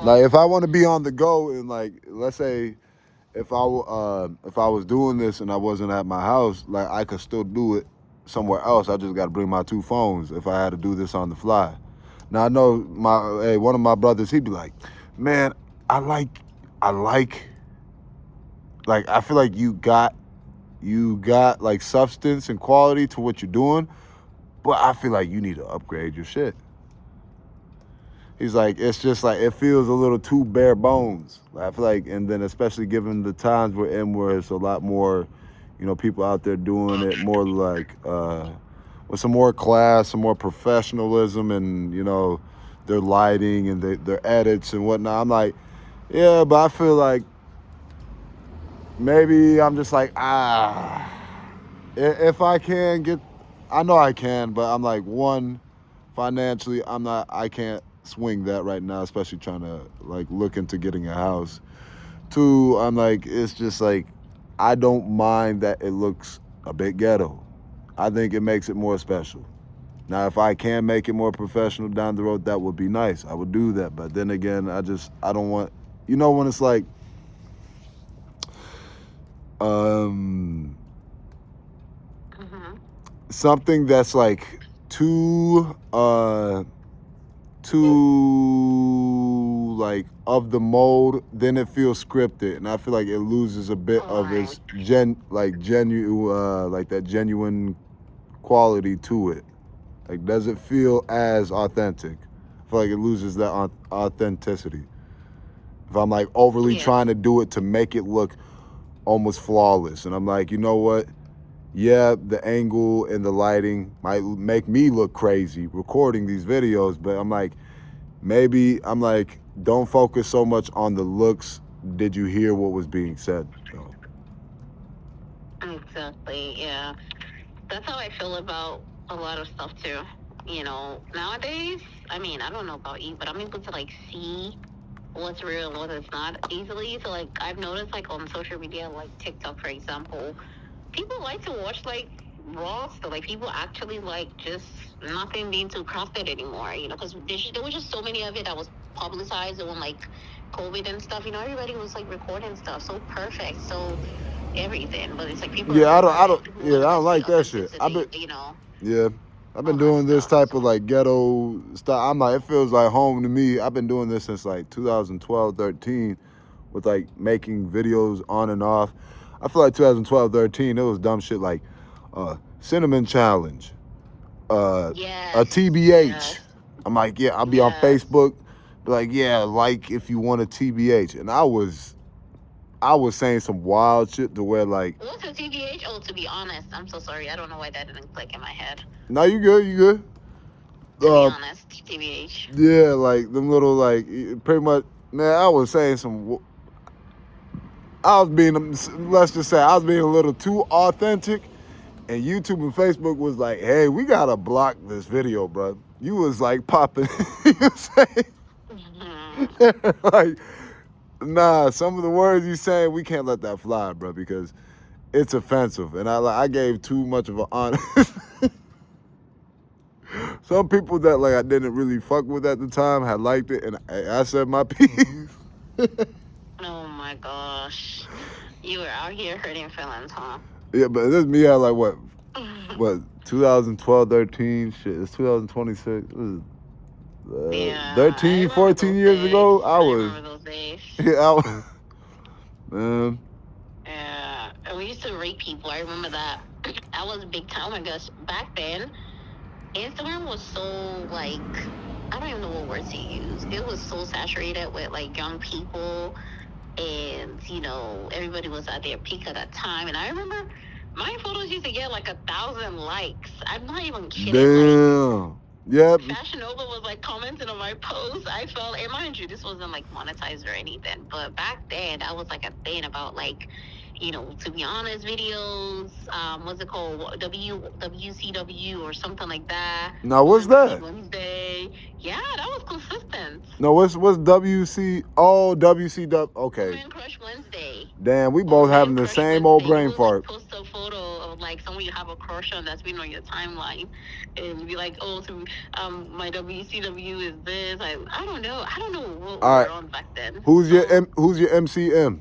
S2: like if I want to be on the go, and like let's say if I was doing this and I wasn't at my house, like I could still do it somewhere else. I just got to bring my 2 phones if I had to do this on the fly. Now I know one of my brothers, he'd be like, man, I feel like you got like substance and quality to what you're doing, but I feel like you need to upgrade your shit. He's like, it's just like, it feels a little too bare bones. I feel like, and then especially given the times we're in where it's a lot more, people out there doing it more like, with some more class, some more professionalism, and, their lighting and their edits and whatnot. I'm like, yeah, but I feel like maybe I'm just like, if I can get, I know I can, but I'm like, one, if financially, I can't swing that right now, especially trying to like look into getting a house. Two, I'm like, it's just like, I don't mind that it looks a bit ghetto. I think it makes it more special. Now, if I can make it more professional down the road, that would be nice. I would do that. But then again, I don't want, when it's like, um,
S1: Mm-hmm.
S2: something that's like too like of the mold, then it feels scripted, and I feel like it loses a bit of
S1: Right.
S2: its genuine like that genuine quality to it. Like, does it feel as authentic? I feel like it loses that authenticity. If I'm like overly
S1: Yeah.
S2: trying to do it to make it look almost flawless, and I'm like, you know what? Yeah, the angle and the lighting might make me look crazy recording these videos, but I'm like, don't focus so much on the looks. Did you hear what was being said? Though?
S1: Exactly. Yeah. That's how I feel about a lot of stuff too. Nowadays, I mean, I don't know about you, but I'm able to like see what's real and what is not easily. So like I've noticed like on social media, like TikTok, for example, people like to watch like raw stuff. Like people actually like just nothing being too crafted anymore. Because there was just so many of it that was publicized when like COVID and stuff. Everybody was like recording stuff so perfect, so everything. But it's like people are
S2: Yeah,
S1: over it. People
S2: yeah, I
S1: want to
S2: don't
S1: see
S2: like that shit.
S1: authenticity.
S2: Yeah, I've been
S1: All that
S2: doing this
S1: stuff.
S2: type of
S1: So
S2: like ghetto stuff. I'm like, it feels like home to me. I've been doing this since like 2012, 13, with like making videos on and off. I feel like 2012, 13, it was dumb shit like cinnamon challenge, a
S1: yes,
S2: TBH.
S1: yes,
S2: I'm like, yeah, I'll be on
S1: yes.
S2: Facebook, be like, yeah, like if you want a TBH, and I was saying some wild shit to where like,
S1: What's a TBH? Oh, to be honest, I'm so sorry. I don't know why that didn't click in my head.
S2: no, you good, you good.
S1: To be honest, TBH.
S2: Yeah, like them little like pretty much. Man, I was saying some. I was being, let's just say, I was being a little too authentic, and YouTube and Facebook was like, "Hey, we gotta block this video, bro." You was like popping, you know
S1: Mm-hmm.
S2: like, nah. Some of the words you saying, we can't let that fly, bro, because it's offensive, and I gave too much of an honest. Some people that like I didn't really fuck with at the time had liked it, and I said my piece.
S1: Oh my gosh. You were out here hurting feelings, huh?
S2: Yeah, but this me at like what 2012, 13, shit, it's 2026.
S1: Yeah, I
S2: 13,
S1: remember
S2: 14
S1: those
S2: years
S1: days.
S2: ago,
S1: I remember those days.
S2: yeah, I was, man.
S1: Yeah, and we used to rate people. I remember that. I was big time. Oh my gosh, back then, Instagram was so like, I don't even know what words to use. It was so saturated with like young people, and everybody was at their peak at that time. And I remember my photos used to get like 1,000 likes. I'm not even kidding.
S2: Damn. Yep.
S1: Fashion Nova was like commenting on my posts. I felt, and mind you, this wasn't like monetized or anything, but back then that was like a thing about like, to be honest, videos. What's it called? WCW or something like that.
S2: Now what's that?
S1: Wednesday. Yeah, that was consistent.
S2: No, what's WC? Oh, WCW. Okay.
S1: Man Crush Wednesday.
S2: Damn, we both having the
S1: Crush
S2: same
S1: Wednesday.
S2: old brain
S1: You would,
S2: fart.
S1: like, post a photo of like someone you have a crush on that's been on your timeline, and be like, "Oh, so, my WCW is this." I don't know. I don't know what we were on back then.
S2: Who's your MCM?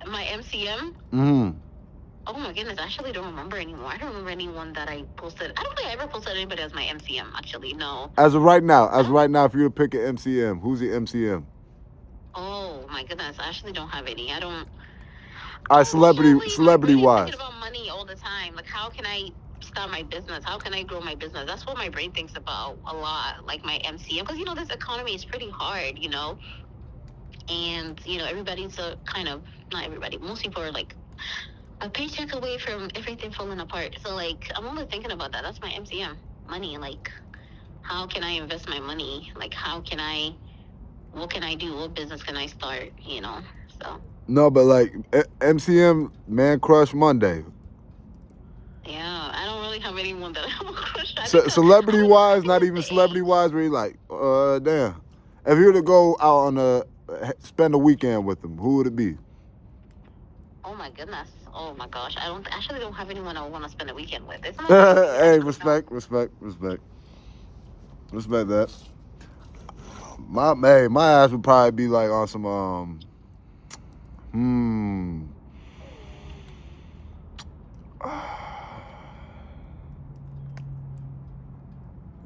S1: My MCM?
S2: Mm-hmm.
S1: Oh my goodness, I actually don't remember anymore. I don't remember anyone that I posted. I don't think I ever posted anybody as my MCM, actually, no.
S2: As of right now, if you were to pick an MCM, who's your MCM?
S1: Oh my goodness, I actually don't have any. I don't.
S2: All right, celebrity wise.
S1: Thinking about money all the time. Like, how can I start my business? How can I grow my business? That's what my brain thinks about a lot, like my MCM. Because, this economy is pretty hard, And, everybody's not everybody, most people are like a paycheck away from everything falling apart. So, like, I'm only thinking about that. That's my MCM. Money. Like, how can I invest my money? Like, what can I do? What business can I start? So.
S2: No, but like MCM, Man Crush Monday.
S1: Yeah, I don't really really have anyone that I have a crush on.
S2: Celebrity wise, not even celebrity wise, where you're like, damn. If you were to go out on spend a weekend with them, who would it be?
S1: Oh my goodness. Oh my gosh. I actually don't have anyone I want to spend a weekend with. It's not
S2: Hey, respect that. My ass would probably be like on some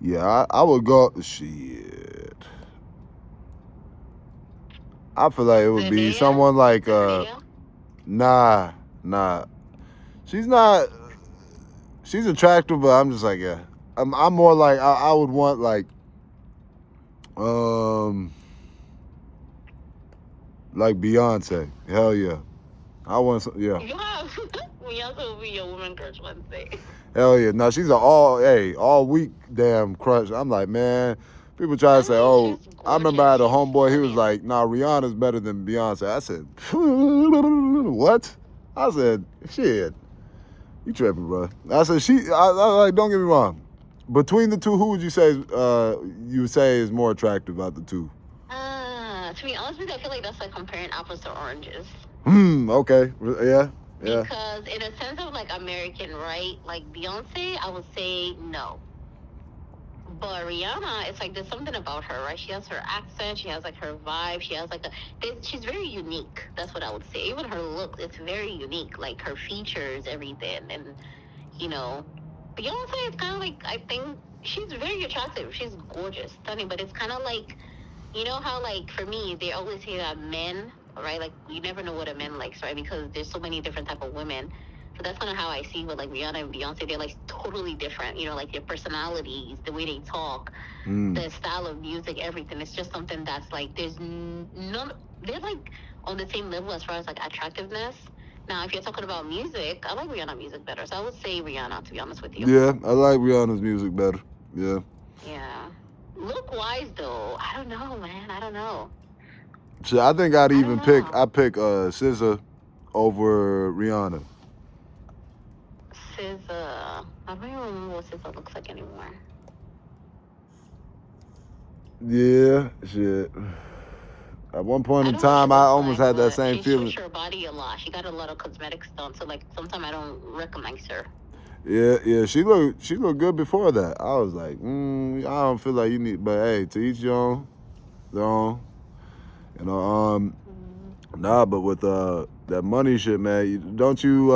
S2: yeah, I would go shit. I feel like it would be someone like nah. She's not. She's attractive, but I'm just like, yeah. I'm more like I would want like Beyonce. Hell yeah. I want some, yeah.
S1: You have Beyonce will be your woman crush Wednesday.
S2: Hell yeah. Now she's an all week damn crush. I'm like, man. People try to say, oh, I remember I had a homeboy. He was like, nah, Rihanna's better than Beyonce. I said, what? I said, shit. You tripping, bro. I said, like, don't get me wrong. Between the two, who would you say is more attractive out the two?
S1: To be honest with you, I feel like that's like comparing apples to oranges.
S2: Okay. Yeah.
S1: Because in a sense of like American, right? Like Beyonce, I would say no. But Rihanna, it's like there's something about her, right? She has her accent, she has like her vibe, she has like she's very unique. That's what I would say. Even her look, it's very unique. Like her features, everything, and Beyonce is kind of like, I think she's very attractive. She's gorgeous, stunning, but it's kind of like, you know how like for me they always say that men, right? Like you never know what a man likes, right? Because there's so many different type of women. So that's kind of how I see with like Rihanna and Beyonce. They're like totally different, like their personalities, the way they talk, the style of music, everything. It's just something that's like there's none. They're like on the same level as far as like attractiveness. Now, if you're talking about music, I like Rihanna music better. So I would say Rihanna, to be honest with you.
S2: Yeah, I like Rihanna's music better. Yeah.
S1: Yeah. Look-wise, though, I don't know, man. I don't know.
S2: So I think I'd even pick SZA over Rihanna.
S1: SZA. I don't even remember what SZA looks like anymore.
S2: Yeah, shit. At one point in time, I almost had that same feeling.
S1: She changed her body a lot. She got a lot of cosmetics done, so like sometimes I don't recognize her.
S2: Yeah. She looked good before that. I was like, I don't feel like you need. But hey, to each your own. Nah. But with that money shit, man, don't you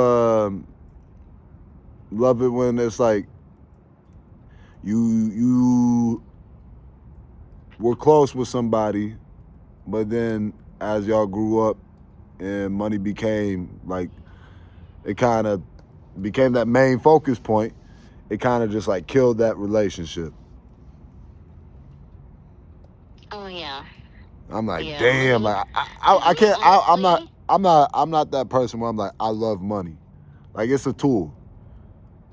S2: love it when it's like you were close with somebody, but then as y'all grew up and money became like, it kind of became that main focus point, it kind of just like killed that relationship.
S1: Oh yeah.
S2: I'm like, damn, like I can't. I'm not that person where I'm like, I love money. Like it's a tool.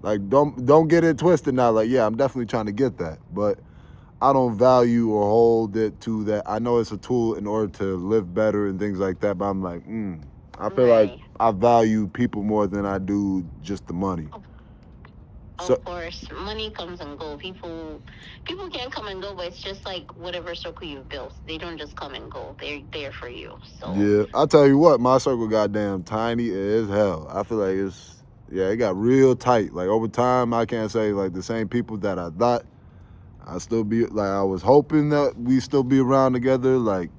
S2: Like don't get it twisted now. Like yeah, I'm definitely trying to get that, but I don't value or hold it to that. I know it's a tool in order to live better and things like that, but I'm like, I feel like I value people more than I do just the money.
S1: Of course, money comes and go. People can come and go, but it's just like whatever circle you've built. They don't just come and go. They're there for you. So
S2: yeah, I'll tell you what, my circle goddamn tiny as hell. I feel like it got real tight. Like over time, I can't say like the same people that I thought I still be like I was hoping that we still be around together. Like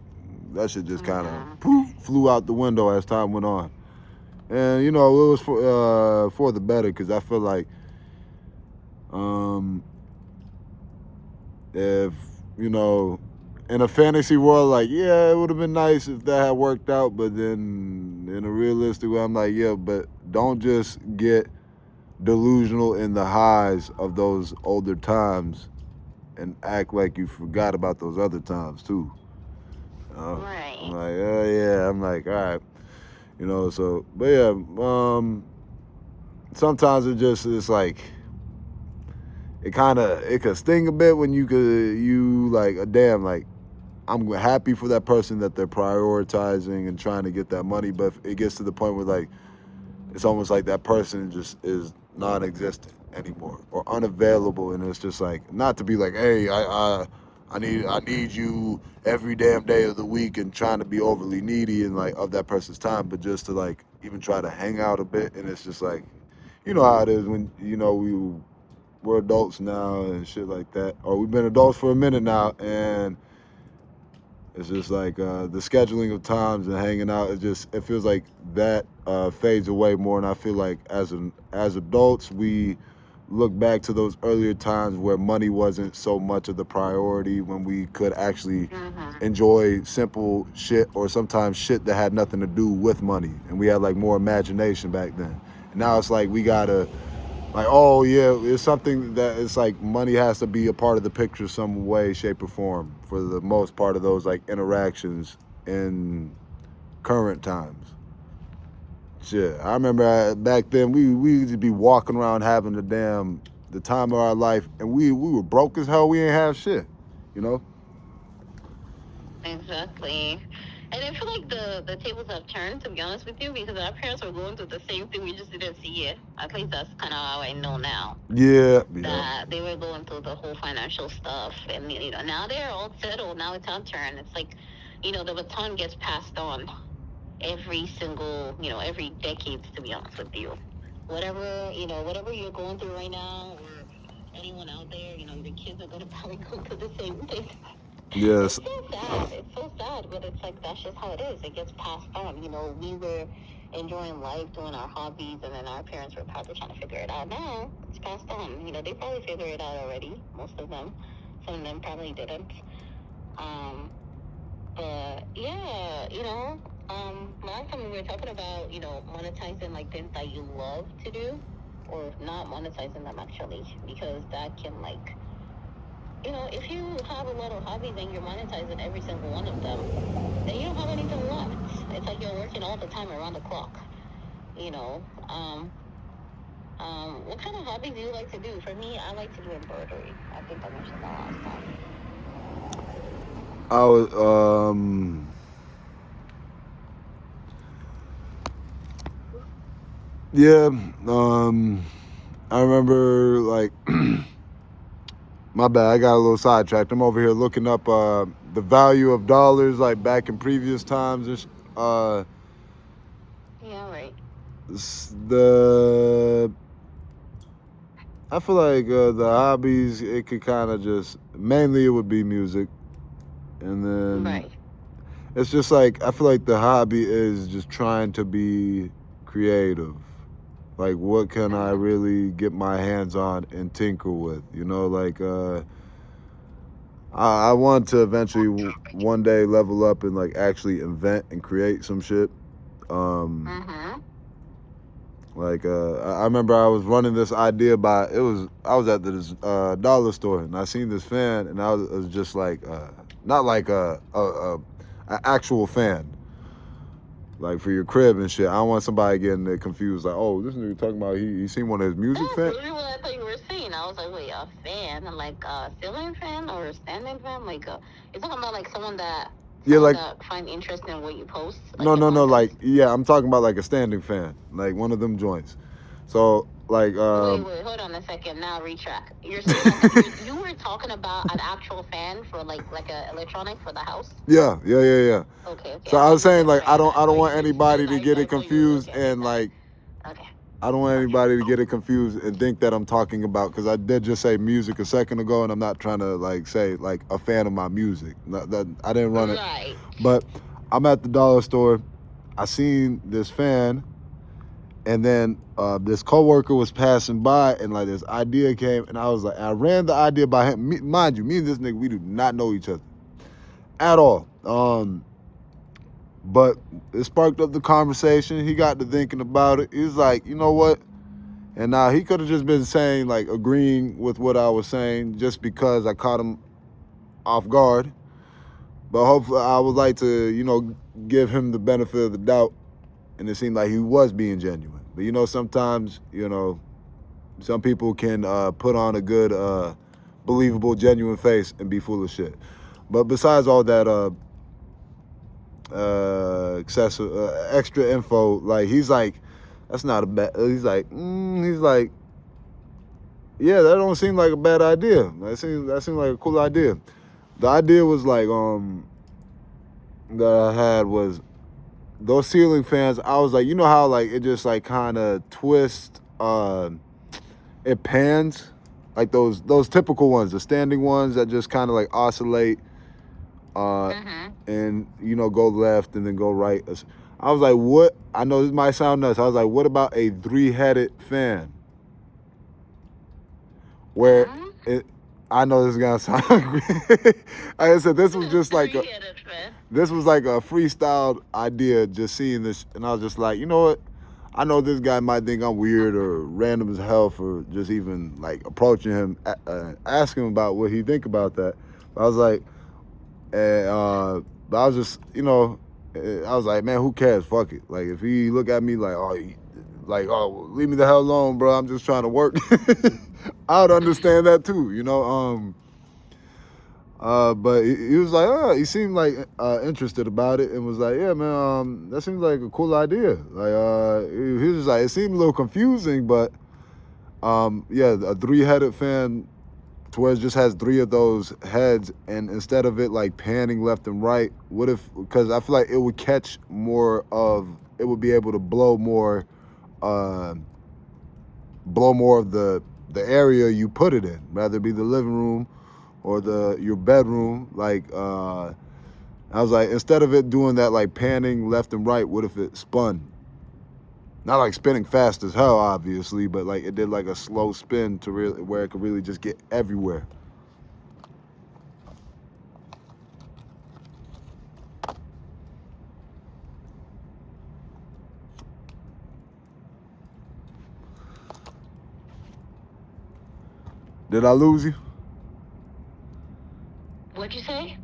S2: that shit just kind of flew out the window as time went on, and it was for the better because I feel like if in a fantasy world, like yeah, it would have been nice if that had worked out, but then in a realistic way, I'm like yeah, but don't just get delusional in the highs of those older times and act like you forgot about those other times too.
S1: Right.
S2: I'm like, yeah. I'm like, all right, So, but yeah, sometimes it's like it could sting a bit when you like, damn, like I'm happy for that person that they're prioritizing and trying to get that money, but it gets to the point where like it's almost like that person just is non-existent. anymore or unavailable, and it's just like not to be like, hey, I need you every damn day of the week and trying to be overly needy and like of that person's time, but just to like even try to hang out a bit, and it's just like, you know how it is when we're adults now and shit like that, or we've been adults for a minute now, and it's just like the scheduling of times and hanging out. It feels like that fades away more, and I feel like as adults we look back to those earlier times where money wasn't so much of the priority, when we could actually enjoy simple shit or sometimes shit that had nothing to do with money, and we had like more imagination back then. And now it's like we gotta like, oh yeah, it's something that it's like money has to be a part of the picture some way, shape, or form for the most part of those like interactions in current times. Shit, I remember back then we used to be walking around having the time of our life, and we were broke as hell. We ain't have shit, you know.
S1: Exactly. And I feel like the tables have turned, to be honest with you, because our parents were going through the same thing. We just didn't see it. At least that's kind of how I know now.
S2: Yeah.
S1: That they were going through the whole financial stuff. And, now they're all settled. Now it's our turn. It's like, the baton gets passed on every single, every decade, to be honest with you. Whatever you're going through right now, or anyone out there, your kids are going to probably go through the same thing.
S2: Yes.
S1: It's so sad. It's so sad, but it's like that's just how it is. It gets passed on. We were enjoying life, doing our hobbies, and then our parents were probably trying to figure it out. Now it's passed on. They probably figured it out already. Most of them. Some of them probably didn't. But yeah, last time we were talking about monetizing like things that you love to do, or not monetizing them actually, because that can like if you have a lot of hobbies and you're monetizing every single one of them, then you don't have anything left. It's like you're working all the time around the clock. You know. What kind of hobbies do you like to do? For me, I like to do embroidery. I think I mentioned that last time.
S2: I was yeah, I remember like my bad, I got a little sidetracked. I'm over here looking up the value of dollars like back in previous times and
S1: Yeah, right.
S2: I feel like the hobbies, it could kind of just mainly it would be music, and then
S1: Right.
S2: it's just like I feel like the hobby is just trying to be creative. Like, what can I really get my hands on and tinker with? Like I want to eventually one day level up and like actually invent and create some shit. Like I remember I was running this idea I was at this dollar store, and I seen this fan, and I was just like not like a actual fan, like for your crib and shit. I don't want somebody getting confused, like, oh, this nigga talking about he seen one of his music fans.
S1: That's really what I thought you were saying. I was like, wait, a fan? Like a ceiling fan or a standing fan? Like, you're talking about like someone that find interest in what you post? Like
S2: no, like, yeah, I'm talking about like a standing fan, like one of them joints. So, like,
S1: wait, hold on a second. Now retract. You're saying you were talking about an actual fan for like a electronic for the house?
S2: Yeah.
S1: Okay.
S2: So I was saying, like, I don't want anybody to get it confused and like.
S1: Okay.
S2: I don't want anybody to get it confused and think that I'm talking about, because I did just say music a second ago, and I'm not trying to like say like a fan of my music. That I didn't run it.
S1: Right.
S2: But I'm at the dollar store. I seen this fan, and then this coworker was passing by, and like this idea came, and I was like, I ran the idea by him. Mind you, me and this nigga, we do not know each other at all. But it sparked up the conversation. He got to thinking about it. He was like, you know what? And now he could have just been saying, like, agreeing with what I was saying just because I caught him off guard. But hopefully I would like to, give him the benefit of the doubt. And it seemed like he was being genuine. But, sometimes, some people can put on a good, believable, genuine face and be full of shit. But besides all that excessive extra info, like, he's like, that's not a bad, he's like yeah, that don't seem like a bad idea. That seems like a cool idea. The idea was like that I had was those ceiling fans. I was like, you know how like it just like kind of twists, it pans, like those typical ones, the standing ones that just kind of like oscillate, and you know go left and then go right. I was like, what? I know this might sound nuts. I was like, what about a 3-headed fan? Where it, I know this is gonna sound like I said this was just like this was like a freestyle idea, just seeing this, and I was just like, you know what? I know this guy might think I'm weird or random as hell for just even like approaching him, asking him about what he think about that. But I was like, but I was just, you know, I was like, man, who cares? Fuck it. Like if he look at me like, oh, leave me the hell alone, bro. I'm just trying to work. I would understand that too, you know. But he was like, he seemed like interested about it and was like, yeah, man, that seems like a cool idea. Like, he was like, it seemed a little confusing, but yeah, a 3-headed fan to where it just has 3 of those heads, and instead of it like panning left and right, what if? Because I feel like it would catch more of, it would be able to blow more of the area you put it in, rather it be the living room or your bedroom. Like I was like, instead of it doing that like panning left and right, what if it spun? Not like spinning fast as hell, obviously, but like it did like a slow spin to really where it could really just get everywhere. Did I lose you?
S1: What'd you say?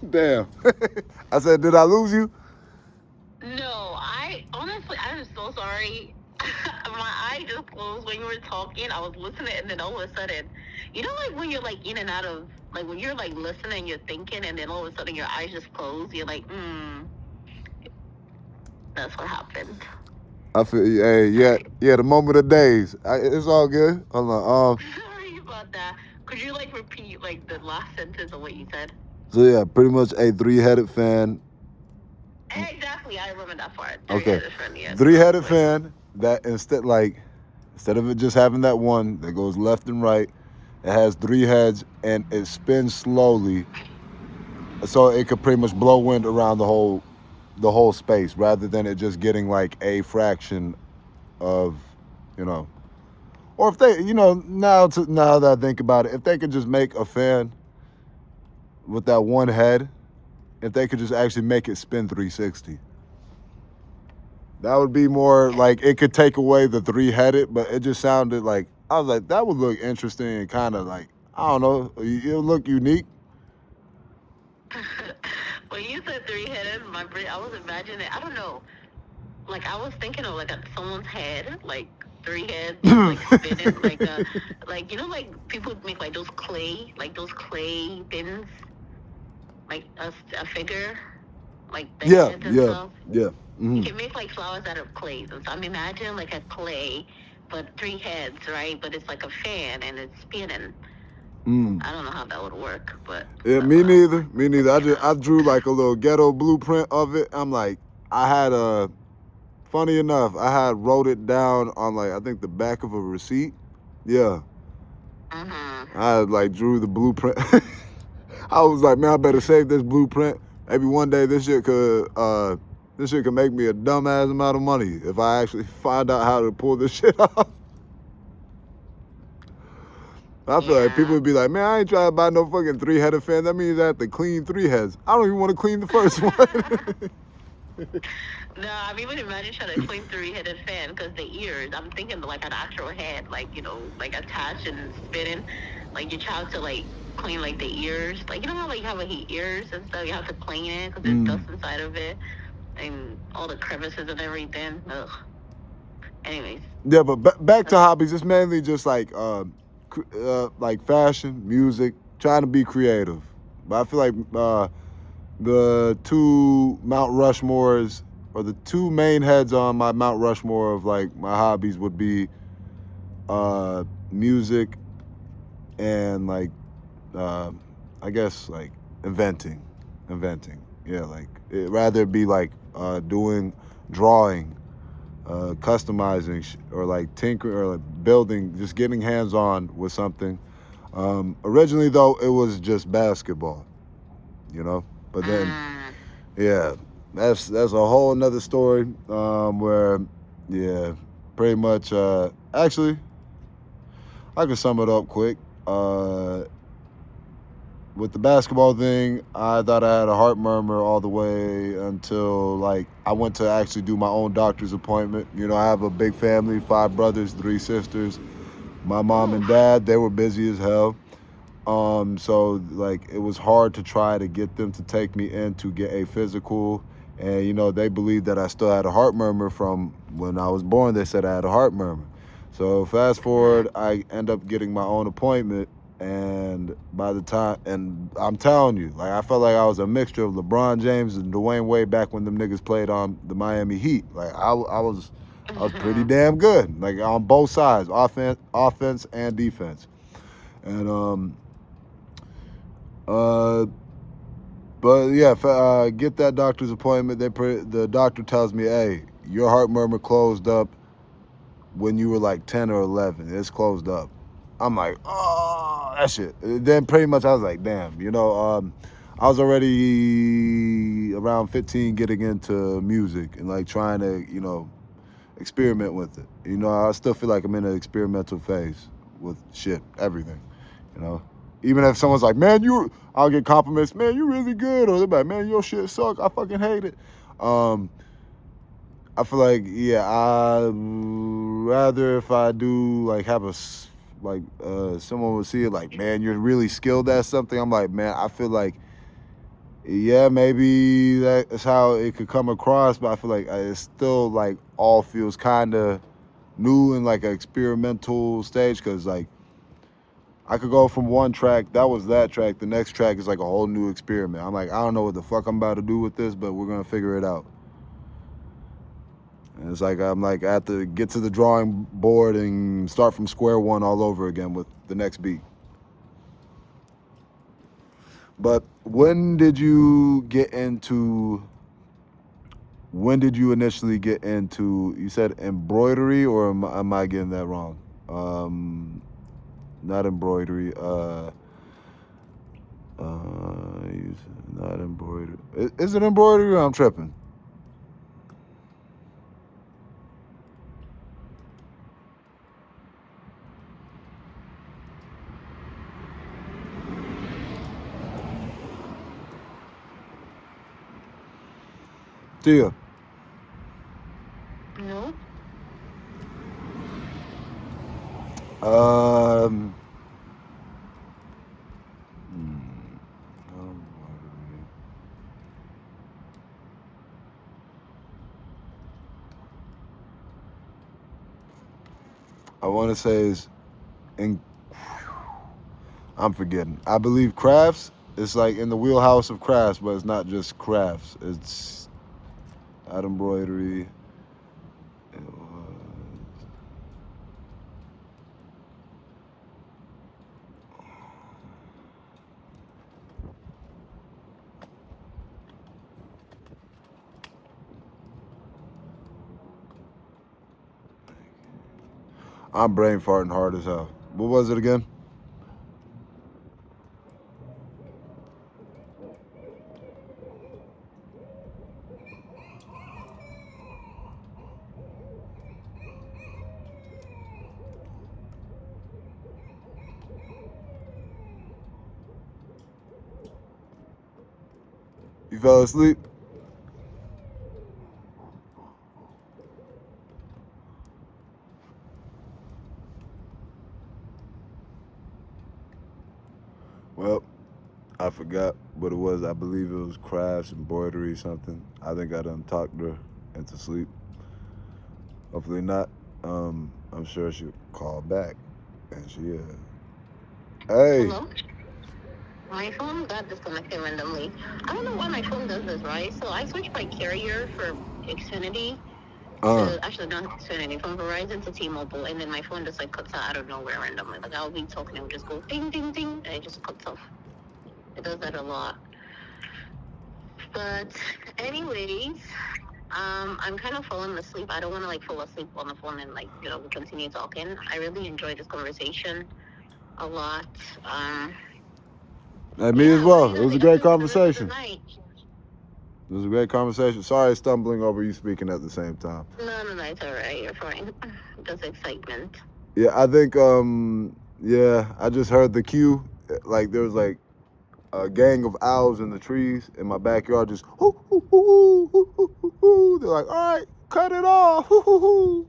S2: Damn. I said, did I lose you?
S1: No, I'm so sorry. My eye just closed when you were talking. I was listening, and then all of a sudden, you know, like when you're like in and out of, like when you're like listening, you're thinking, and then all of a sudden your eyes just close. You're like, that's what happened.
S2: I feel, hey, yeah, the moment of days. It's all good. Hold on.
S1: Sorry about that. Could you like repeat like the last sentence of what you said?
S2: So yeah, pretty much a 3-headed fan.
S1: Exactly, I remember that part.
S2: Okay,
S1: 3-headed fan, yes.
S2: 3-headed fan that instead of it just having that one that goes left and right, it has 3 heads and it spins slowly, so it could pretty much blow wind around the whole space, rather than it just getting like a fraction of, you know. Or if they, you know, now that I think about it, if they could just make a fan with that one head, if they could just actually make it spin 360, that would be more like, it could take away the 3-headed, but it just sounded like, I was like, that would look interesting and kind of like, I don't know, it would look unique.
S1: When you said 3-headed, my brain, I was imagining, I don't know, like I was thinking of like someone's head, like 3 heads, like spinning, like you know, like people make like those clay things, like a figure, like the heads and stuff.
S2: Yeah.
S1: You can make like flowers out of clay. So I'm imagining like a clay, but 3 heads, right? But it's like a fan and it's spinning. I don't know how that would work, but
S2: yeah, me neither. I drew like a little ghetto blueprint of it. I'm like, funny enough, I had wrote it down on like, I think the back of a receipt. Yeah. I like drew the blueprint. I was like, man, I better save this blueprint. Maybe one day this shit could make me a dumbass amount of money if I actually find out how to pull this shit off. I feel like people would be like, man, I ain't trying to buy no fucking 3-headed fan. That means I have to clean 3 heads. I don't even want to clean the first one.
S1: No, I'm even imagining trying to clean 3-headed fan, because the ears, I'm thinking like an actual head, like, you know, like attached and spinning. Like you try to like clean like the ears. Like, you know how like you have like ears and stuff, you have to clean it because there's dust inside of it and all the crevices and everything. Ugh. Anyways. Yeah,
S2: but back to hobbies, it's mainly just like fashion, music, trying to be creative. But I feel like the 2 Mount Rushmores, or the 2 main heads on my Mount Rushmore of like my hobbies, would be music and like uh, I guess like inventing, Yeah, like it rather be like doing drawing, customizing, or like tinkering or like building, just getting hands on with something. Originally though, it was just basketball, you know. But then,
S1: Mm.
S2: yeah, that's a whole another story. Where, yeah, pretty much. Actually, I can sum it up quick. Uh, with the basketball thing, I thought I had a heart murmur all the way until like I went to actually do my own doctor's appointment. You know, I have a big family, 5 brothers, 3 sisters. My mom and
S1: Oof.
S2: dad, they were busy as hell. So like it was hard to try to get them to take me in to get a physical, and you know they believed that I still had a heart murmur from when I was born. They said I had a heart murmur. So fast forward, I end up getting my own appointment, and by the time, and I'm telling you, like I felt like I was a mixture of LeBron James and Dwayne Wade back when them niggas played on the Miami Heat. Like I was pretty damn good, like on both sides, offense and defense, and uh, but yeah, get that doctor's appointment. The doctor tells me, "Hey, your heart murmur closed up when you were like 10 or 11. It's closed up." I'm like, "Oh, that shit." Then pretty much I was like, "Damn," I was already around 15 getting into music and like trying to, experiment with it. I still feel like I'm in an experimental phase with shit, everything, you know. Even if someone's like, "Man, I'll get compliments, "Man, you really good," or they're like, "Man, your shit suck. I fucking hate it." Um, I feel like, yeah, I rather if I do like have like someone would see it like, "Man, you're really skilled at something." I'm like, man, I feel like, yeah, maybe that's how it could come across, but I feel like it still like all feels kind of new in like an experimental stage, because like I could go from one track, that was that track, the next track is like a whole new experiment. I'm like, I don't know what the fuck I'm about to do with this, but we're gonna figure it out. And it's like I'm like I have to get to the drawing board and start from square one all over again with the next beat. But when did you initially get into, you said embroidery, or am I getting that wrong? Um, Not embroidery. Not embroidery. Is it embroidery, or I'm tripping? Tia.
S1: No.
S2: Um, hmm, I want to say is in. I'm forgetting. I believe crafts. It's like in the wheelhouse of crafts, but it's not just crafts. It's not embroidery. It was, I'm brain farting hard as hell. What was it again? You fell asleep? Well, I forgot what it was. I believe it was crafts, embroidery, something. I think I done talked her into sleep. Hopefully not. I'm sure she'll call back. And she is. Hey,
S1: Hello? My phone got disconnected randomly. I don't know why my phone does this, right? So I switched my carrier for Xfinity, to actually not Xfinity, from Verizon to T-Mobile, and then my phone just like cuts out out of nowhere randomly. Like I'll be talking, it would just go ding, ding, ding, and it just cuts off. It does that a lot. But anyways, I'm kind of falling asleep. I don't want to like fall asleep on the phone and like we continue talking. I really enjoyed this conversation a lot.
S2: Me as well.
S1: What
S2: It
S1: are you
S2: was a
S1: gonna be
S2: great
S1: up to for the rest of the
S2: conversation.
S1: night?
S2: It was a great conversation. Sorry, stumbling over you speaking at the same time.
S1: No, it's all right. You're fine. Just excitement.
S2: Yeah, I think I just heard the cue. Like there was like a gang of owls in the trees in my backyard, just hoo hoo hoo hoo hoo hoo hoo. They're like, all right, cut it off. Hoo hoo hoo.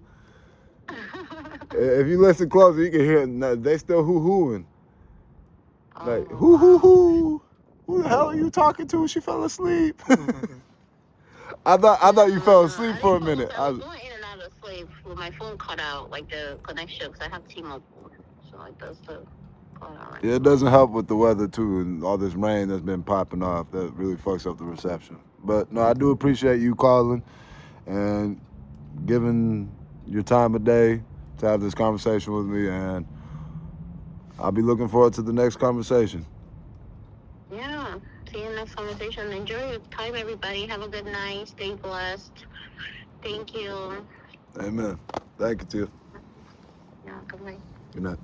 S2: If you listen closer, you can hear they still hoo hooing. Like hoo hoo hoo. Who the hell are you talking to? She fell asleep. I thought you fell asleep for a minute.
S1: I was going in and out of sleep with my phone cut out, like the connection, because I have T-Mobile, so like that's the cut out. Right,
S2: yeah, it doesn't help with the weather too, and all this rain that's been popping off. That really fucks up the reception. But no, I do appreciate you calling and giving your time of day to have this conversation with me, and I'll be looking forward to the next conversation.
S1: Yeah. See you next conversation. Enjoy your time, everybody. Have a good night. Stay blessed. Thank you.
S2: Amen. Thank you, Tia.
S1: Yeah, good night.
S2: Good night.